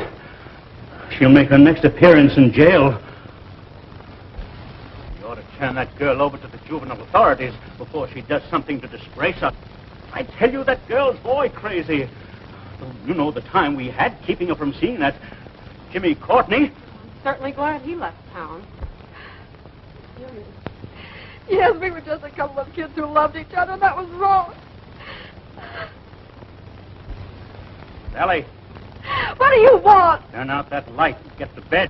she'll make her next appearance in jail. You ought to turn that girl over to the juvenile authorities before she does something to disgrace us. I tell you, that girl's boy crazy. You know the time we had keeping her from seeing that Jimmy Courtney. I'm certainly glad he left town. Yes, we were just a couple of kids who loved each other. That was wrong. Sally, What do you want? turn out that light and get to bed.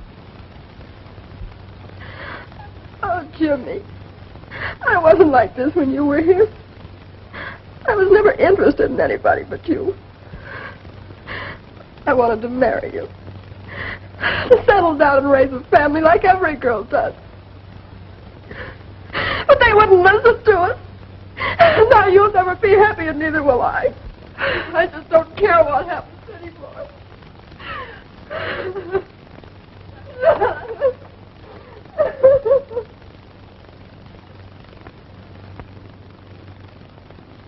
Oh, Jimmy. I wasn't like this when you were here. I was never interested in anybody but you. I wanted to marry you. To settle down and raise a family like every girl does. But they wouldn't listen to us. Now you'll never be happy and neither will I. I just don't care what happens anymore.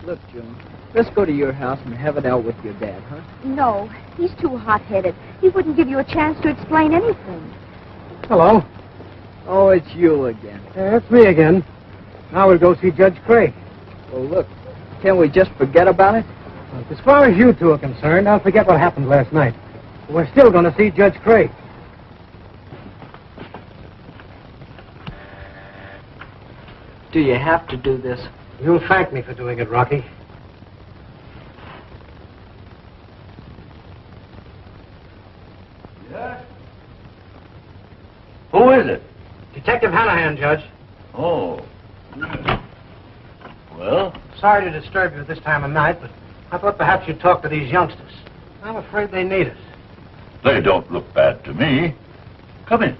Look, June, let's go to your house and have it out with your dad, huh? No, he's too hot-headed. He wouldn't give you a chance to explain anything. Hello. Oh, it's you again. It's me again. Now we'll go see Judge Craig. Well, look, can't we just forget about it? As far as you two are concerned, I'll forget what happened last night. We're still going to see Judge Craig. Do you have to do this? You'll thank me for doing it, Rocky. Yes? Who is it? Detective Hanahan, Judge. Oh. Well? Sorry to disturb you at this time of night, but I thought perhaps you'd talk to these youngsters. I'm afraid they need us. They don't look bad to me. Come in.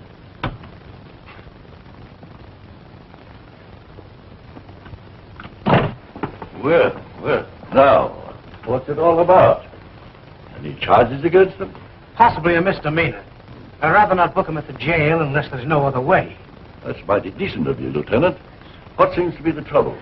Well, now, what's it all about? Any charges against them? Possibly a misdemeanor. I'd rather not book them at the jail unless there's no other way. That's mighty decent of you, Lieutenant. What seems to be the trouble?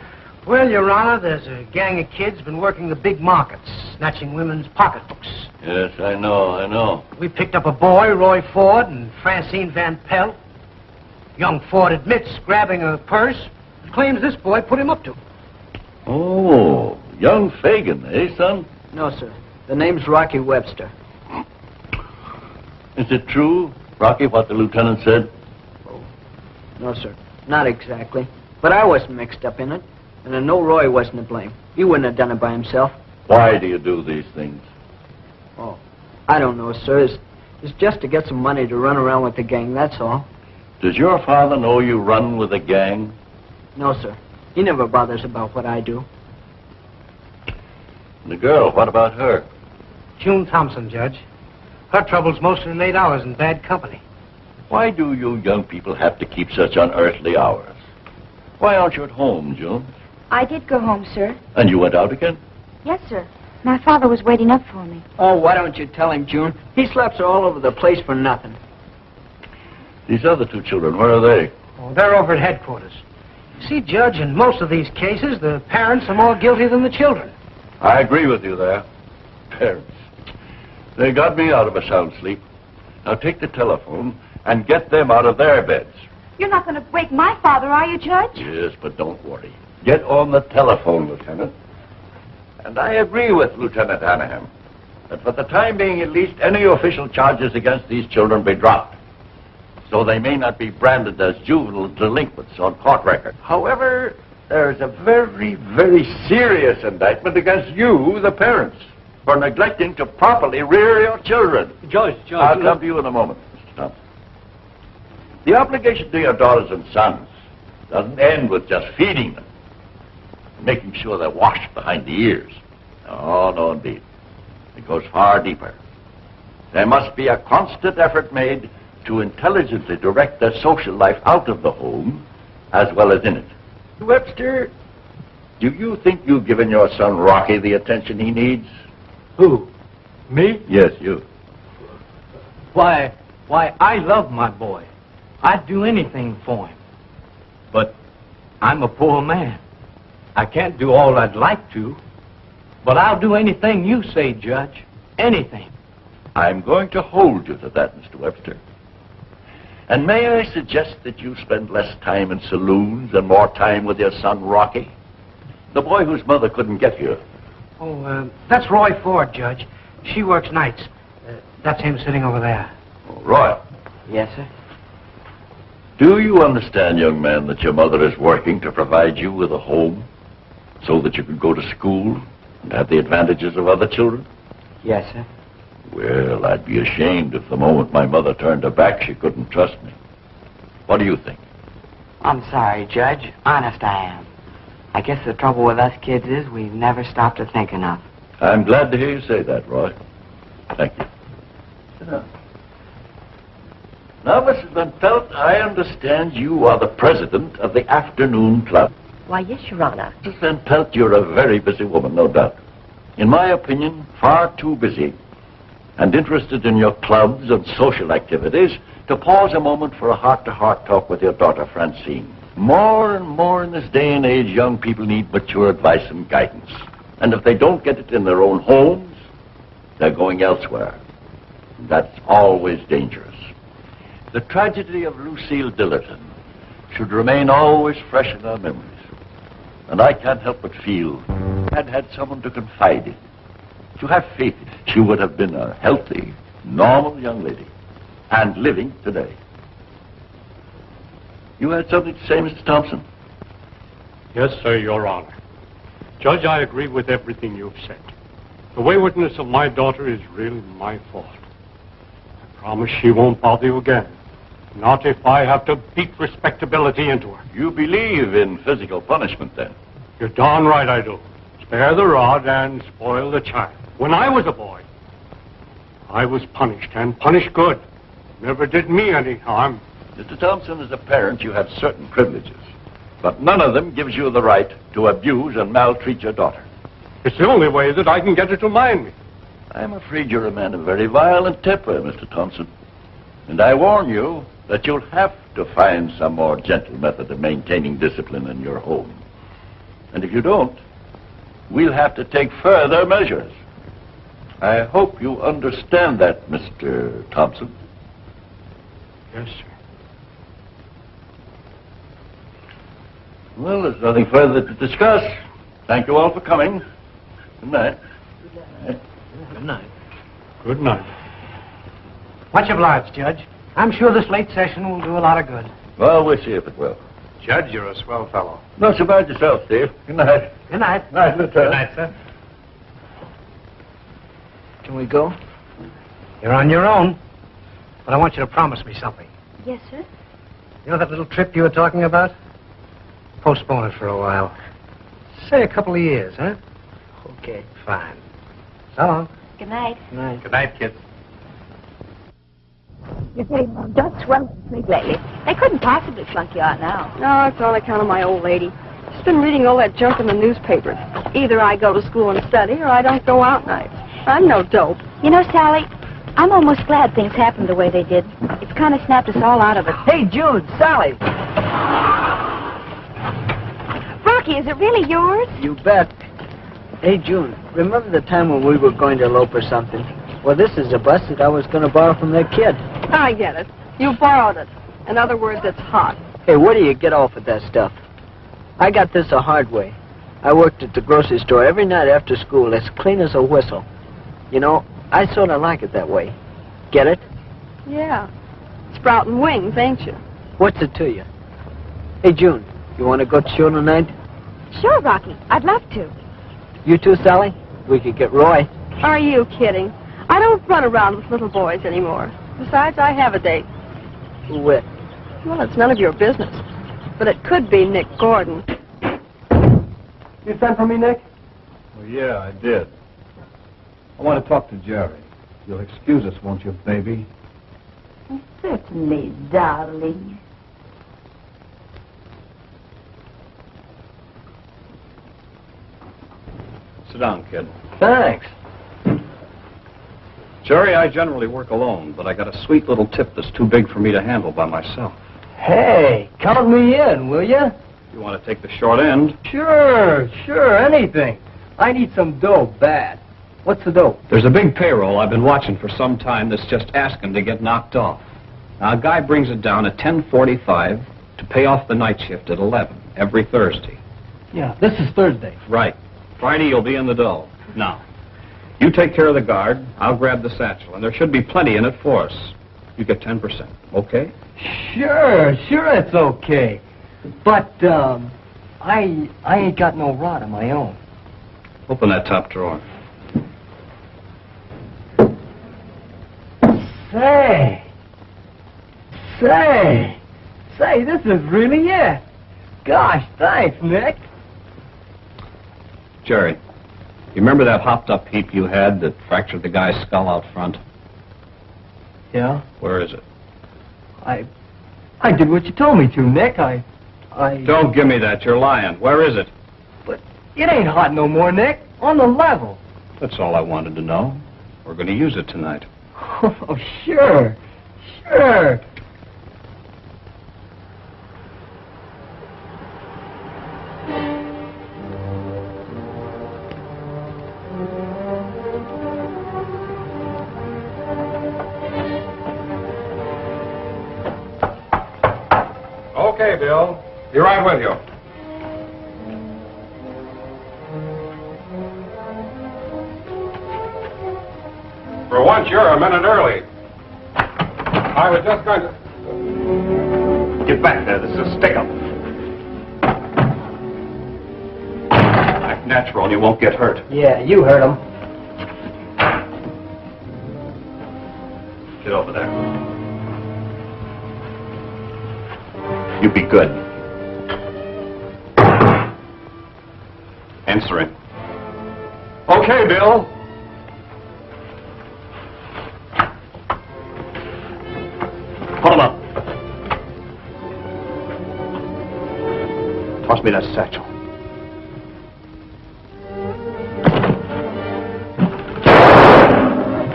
Well, Your Honor, there's a gang of kids been working the big markets, snatching women's pocketbooks. Yes, I know. We picked up a boy, Roy Ford, and Francine Van Pelt. Young Ford admits grabbing a purse, claims this boy put him up to. Oh, young Fagan, eh, son? No, sir. The name's Rocky Webster. Is it true, Rocky, what the lieutenant said? Oh, no, sir. Not exactly. But I wasn't mixed up in it. And I know Roy wasn't to blame. He wouldn't have done it by himself. Why do you do these things? Oh, I don't know, sir. It's just to get some money to run around with the gang, that's all. Does your father know you run with a gang? No, sir. He never bothers about what I do. And the girl, what about her? June Thompson, Judge. Her trouble's mostly late hours and bad company. Why do you young people have to keep such unearthly hours? Why aren't you at home, June? I did go home, sir. And you went out again? Yes, sir. My father was waiting up for me. Oh, why don't you tell him, June? He slaps her all over the place for nothing. These other two children, where are they? Oh, they're over at headquarters. See, Judge, in most of these cases, the parents are more guilty than the children. I agree with you there. Parents. They got me out of a sound sleep. Now take the telephone and get them out of their beds. You're not going to wake my father, are you, Judge? Yes, but don't worry. Get on the telephone, Lieutenant. And I agree with Lieutenant Hanahan that for the time being, at least, any official charges against these children be dropped, so they may not be branded as juvenile delinquents on court record. However, there's a very, very serious indictment against you, the parents, for neglecting to properly rear your children. George. I'll come to you in a moment, Mr. Thompson. The obligation to your daughters and sons doesn't end with just feeding them, making sure they're washed behind the ears. No, indeed. It goes far deeper. There must be a constant effort made to intelligently direct their social life out of the home as well as in it. Webster, do you think you've given your son Rocky the attention he needs? Who? Me? Yes, you. Why, I love my boy. I'd do anything for him. But I'm a poor man. I can't do all I'd like to. But I'll do anything you say, Judge. Anything. I'm going to hold you to that, Mr. Webster. And may I suggest that you spend less time in saloons and more time with your son, Rocky? The boy whose mother couldn't get here. Oh, that's Roy Ford, Judge. She works nights. That's him sitting over there. Oh, Roy. Yes, sir. Do you understand, young man, that your mother is working to provide you with a home so that you can go to school and have the advantages of other children? Yes, sir. Well, I'd be ashamed if the moment my mother turned her back, she couldn't trust me. What do you think? I'm sorry, Judge. Honest, I am. I guess the trouble with us kids is we've never stopped to think enough. I'm glad to hear you say that, Roy. Thank you. Sit down. Now, Mrs. Van Pelt, I understand you are the president of the afternoon club. Why, yes, Your Honor. Mrs. Van Pelt, you're a very busy woman, no doubt. In my opinion, far too busy and interested in your clubs and social activities to pause a moment for a heart-to-heart talk with your daughter, Francine. More and more in this day and age, young people need mature advice and guidance. And if they don't get it in their own homes, they're going elsewhere. That's always dangerous. The tragedy of Lucille Dillerton should remain always fresh in our memories. And I can't help but feel I'd had someone to confide in, to have faith in. She would have been a healthy, normal young lady, and living today. You had something to say, Mr. Thompson? Yes, sir, Your Honor. Judge, I agree with everything you've said. The waywardness of my daughter is really my fault. I promise she won't bother you again. Not if I have to beat respectability into her. You believe in physical punishment, then? You're darn right I do. Spare the rod and spoil the child. When I was a boy, I was punished, and punished good. Never did me any harm. Mr. Thompson, as a parent, you have certain privileges, but none of them gives you the right to abuse and maltreat your daughter. It's the only way that I can get her to mind me. I'm afraid you're a man of very violent temper, Mr. Thompson. And I warn you that you'll have to find some more gentle method of maintaining discipline in your home. And if you don't, we'll have to take further measures. I hope you understand that, Mr. Thompson. Yes, sir. Well, there's nothing further to discuss. Thank you all for coming. Good night. Good night. Good night. Much obliged, Judge. I'm sure this late session will do a lot of good. Well, we'll see if it will. Judge, you're a swell fellow. Not so bad yourself, Steve. Good night. Good night. Night, Lieutenant. Good night, sir. Can we go? You're on your own. But I want you to promise me something. Yes, sir. You know that little trip you were talking about? Postpone it for a while. Say a couple of years, huh? Okay. Fine. So long. Good night. Good night. Good night, kids. You say, don't swell to sleep lately. They couldn't possibly flunk you out now. No, it's on account of my old lady. She's been reading all that junk in the newspapers. Either I go to school and study, or I don't go out nights. I'm no dope. You know, Sally, I'm almost glad things happened the way they did. It's kind of snapped us all out of it. Hey, Jude, Sally. Rocky, is it really yours? You bet. Hey, June, remember the time when we were going to elope or something? Well, this is a bus that I was going to borrow from that kid. I get it. You borrowed it. In other words, it's hot. Hey, where do you get off with that stuff? I got this the hard way. I worked at the grocery store every night after school, as clean as a whistle. You know, I sort of like it that way. Get it? Yeah. Sprouting wings, ain't you? What's it to you? Hey, June, you want to go to show tonight? Sure, Rocky. I'd love to. You too, Sally? We could get Roy. Are you kidding? I don't run around with little boys anymore. Besides, I have a date. Who with? Well, it's none of your business. But it could be Nick Gordon. You sent for me, Nick? Well, yeah, I did. I want to talk to Jerry. You'll excuse us, won't you, baby? Certainly, darling. Sit down, kid. Thanks. Jerry, I generally work alone, but I got a sweet little tip that's too big for me to handle by myself. Hey, count me in, will you? You want to take the short end? Sure, anything. I need some dough bad. What's the dough? There's a big payroll I've been watching for some time that's just asking to get knocked off. Now, a guy brings it down at 10:45 to pay off the night shift at 11 every Thursday. Yeah, this is Thursday. Right. Friday, you'll be in the dough. Now, you take care of the guard, I'll grab the satchel, and there should be plenty in it for us. You get 10%, okay? Sure, it's okay. But, I ain't got no rod of my own. Open that top drawer. Say, this is really it. Gosh, thanks, Nick. Jerry, you remember that hopped-up heap you had that fractured the guy's skull out front? Yeah? Where is it? I did what you told me to, Nick. I... Don't give me that. You're lying. Where is it? But it ain't hot no more, Nick. On the level. That's all I wanted to know. We're going to use it tonight. Oh, sure. Okay, Bill. Be right with you. For once, you're a minute early. I was just going to... Get back there. This is a stick-up. Act natural and you won't get hurt. Yeah, you heard him. Get over there. You be good. Answering. Okay, Bill. Put him up. Toss me that satchel.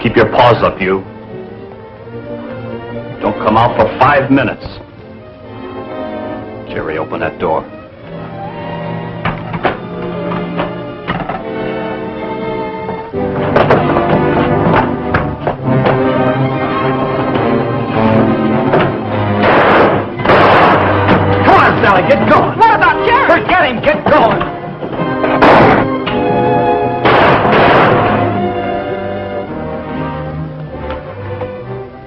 Keep your paws up, you. Don't come out for 5 minutes. Jerry, open that door. Come on, Sally, get going. What about Jerry? Forget him, get going.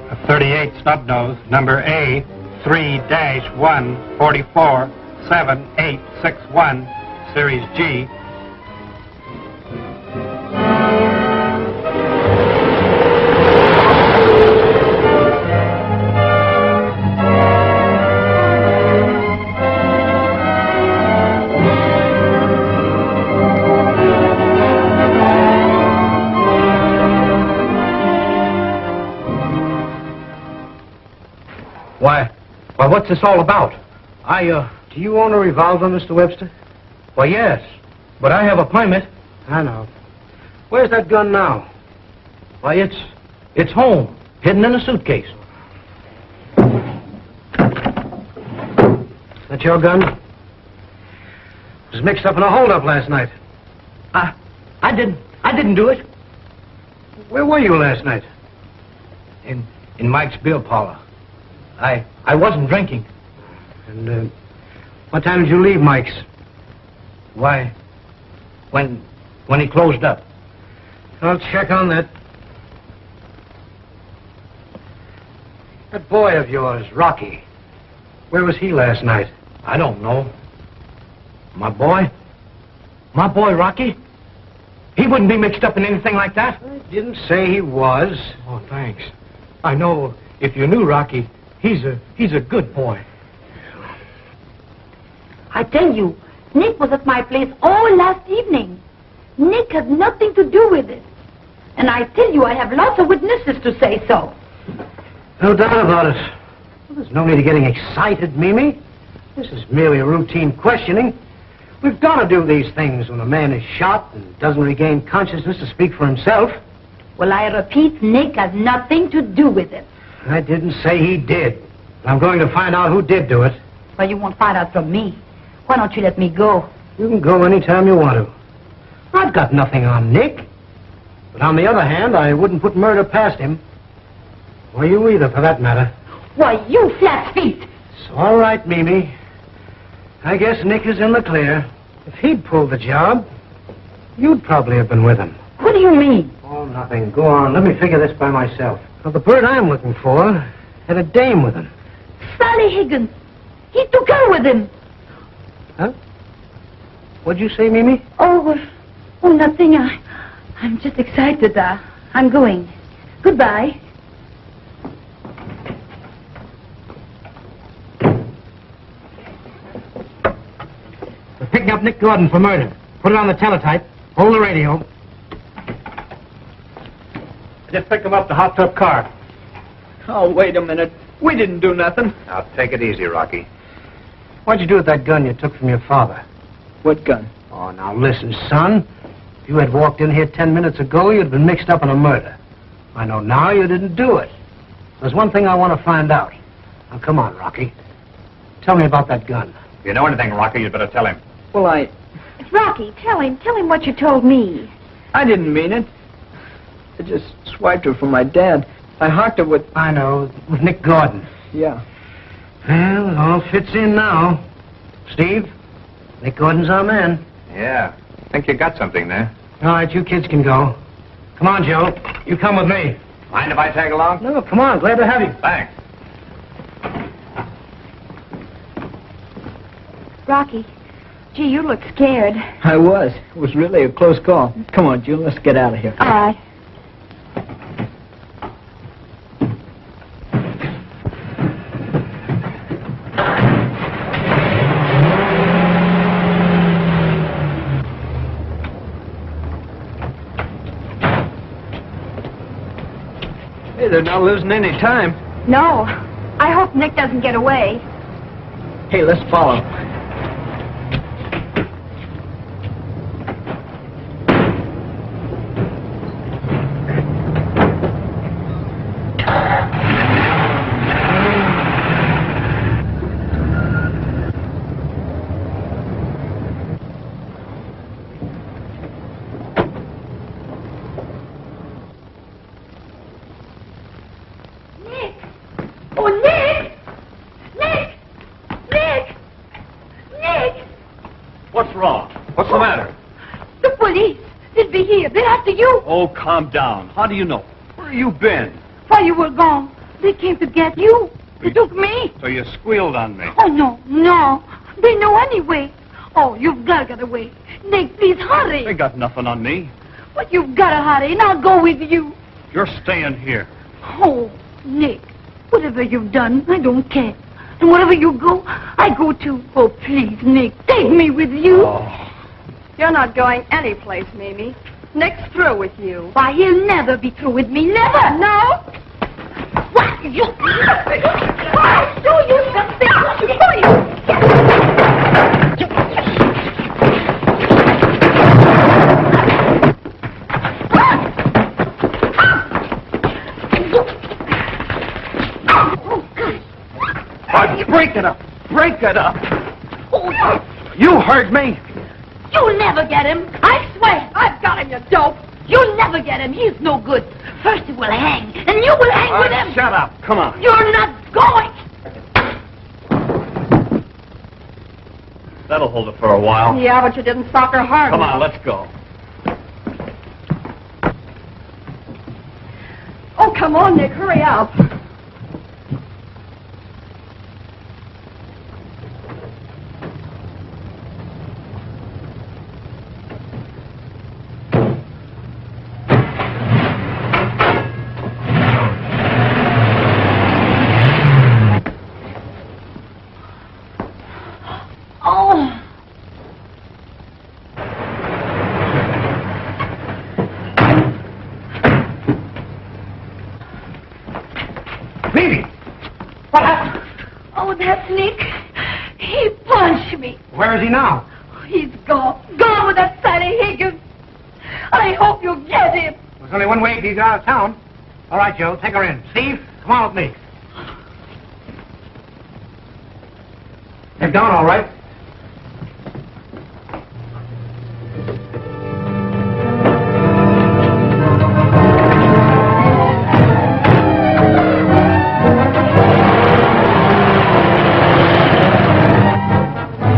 A 38 snub nose, number A, 3-1447861, Series G. Why, what's this all about? Do you own a revolver, Mr. Webster? Why, yes, but I have a permit. I know. Where's that gun now? Why, it's home, hidden in a suitcase. That your gun? It was mixed up in a holdup last night. I didn't do it. Where were you last night? In Mike's beer parlor. I wasn't drinking. And, what time did you leave Mike's? Why, when he closed up. I'll check on that. That boy of yours, Rocky, where was he last night? I don't know. My boy? My boy, Rocky? He wouldn't be mixed up in anything like that. I didn't say he was. Oh, thanks. I know if you knew Rocky, he's a good boy. I tell you, Nick was at my place all last evening. Nick had nothing to do with it. And I tell you, I have lots of witnesses to say so. No doubt about it. Well, there's no need of getting excited, Mimi. This is merely a routine questioning. We've got to do these things when a man is shot and doesn't regain consciousness to speak for himself. Well, I repeat, Nick has nothing to do with it. I didn't say he did. I'm going to find out who did do it. Well, you won't find out from me. Why don't you let me go? You can go any time you want to. I've got nothing on Nick. But on the other hand, I wouldn't put murder past him. Or you either, for that matter. Why, you flat feet! It's all right, Mimi. I guess Nick is in the clear. If he'd pulled the job, you'd probably have been with him. What do you mean? Oh, nothing. Go on. Let me figure this by myself. Well, the bird I'm looking for had a dame with him. Sally Higgins. He took her with him. Huh? What'd you say, Mimi? Oh, nothing. I'm just excited. I'm going. Goodbye. We're picking up Nick Gordon for murder. Put it on the teletype. Hold the radio. Just picked him up the hot tub car. Oh, wait a minute. We didn't do nothing. Now, take it easy, Rocky. What'd you do with that gun you took from your father? What gun? Oh, now listen, son. If you had walked in here 10 minutes ago, you'd been mixed up in a murder. I know now you didn't do it. There's one thing I want to find out. Now, come on, Rocky. Tell me about that gun. If you know anything, Rocky, you'd better tell him. Well, Rocky, tell him what you told me. I didn't mean it. I just swiped her from my dad. I hocked her with... I know, with Nick Gordon. Yeah. Well, it all fits in now. Steve, Nick Gordon's our man. Yeah. I think you got something there. All right, you kids can go. Come on, Joe. You come with me. Mind if I tag along? No, come on. Glad to have you. Thanks. Rocky, gee, you look scared. I was. It was really a close call. Come on, June, let's get out of here. All right. Hey, they're not losing any time. No. I hope Nick doesn't get away. Hey, let's follow. What's wrong? What's the matter? The police. They'll be here. They're after you. Oh, calm down. How do you know? Where you been? While you were gone, they came to get you. They took me. So you squealed on me. Oh, no. They know anyway. Oh, you've got to get away. Nick, please hurry. They got nothing on me. But you've got to hurry, and I'll go with you. You're staying here. Oh, Nick, whatever you've done, I don't care. And wherever you go, I go too. Oh, please, Nick, take me with you. Oh. You're not going anyplace, Mimi. Nick's through with you. Why, he'll never be through with me, never. No? What? You... I'll show you something. I'll show you. Break it up! Break it up! You heard me! You'll never get him. I swear. I've got him, you dope. You'll never get him. He's no good. First he will hang, and you will hang with him. Shut up. Come on. You're not going. That'll hold it for a while. Yeah, but you didn't sock her hard Come on, enough. let's go. Oh, come on, Nick. Hurry up. Oh, that's Nick. He punched me. Where is he now? He's gone. Gone with that Sally Higgins. I hope you get him. There's only one way to get out of town. All right, Joe, take her in. Steve, come on with me. They're down, all right.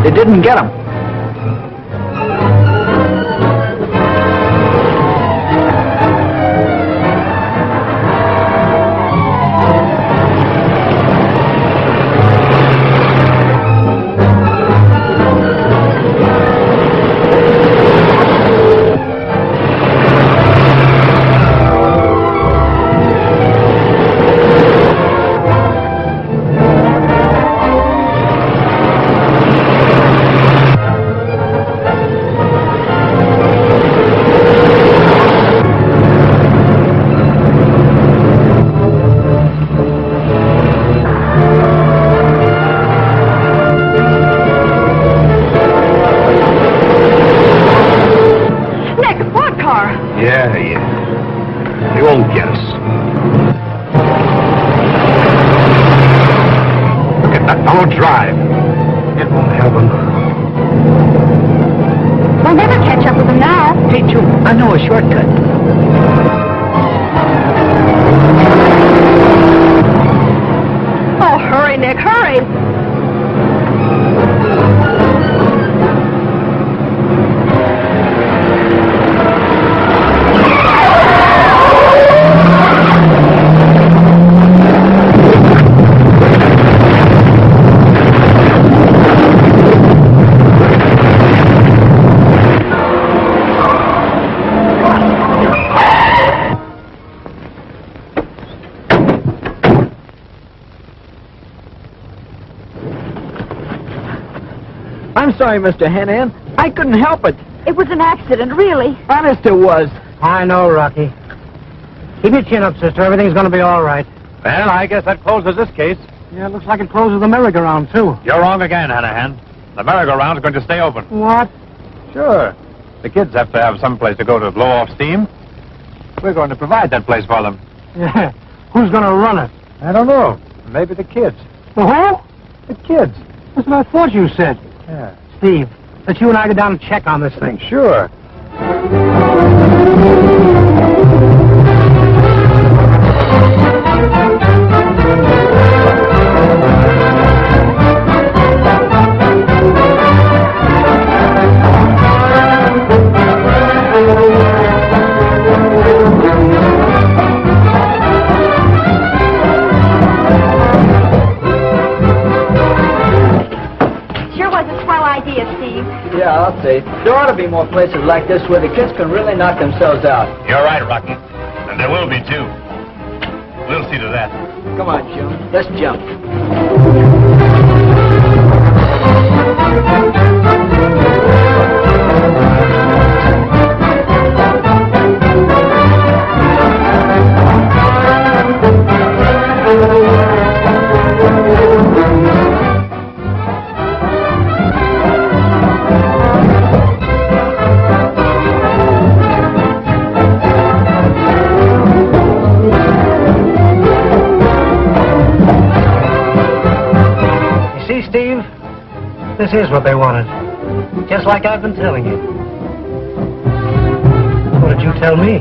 They didn't get him. Yeah. They won't get us. Look at that fellow drive. It won't help him. We'll never catch up with them now. Hey, June, I know a shortcut. Oh, hurry, Nick, hurry. sorry, Mr. Hanahan. I couldn't help it. It was an accident, really. Honest, it was. I know, Rocky. Keep your chin up, sister. Everything's going to be all right. Well, I guess that closes this case. Yeah, it looks like it closes the merry-go-round, too. You're wrong again, Hanahan. The merry-go-round's going to stay open. What? Sure. The kids have to have some place to go to blow off steam. We're going to provide that place for them. Yeah. Who's going to run it? I don't know. Maybe the kids. The who? The kids. That's what I thought you said. Yeah. Steve, let you and I go down and check on this thing. Sure. Yeah, I'll say. There ought to be more places like this where the kids can really knock themselves out. You're right, Rocky. And there will be, too. We'll see to that. Come on, June. Let's jump. This is what they wanted. Just like I've been telling you. What did you tell me?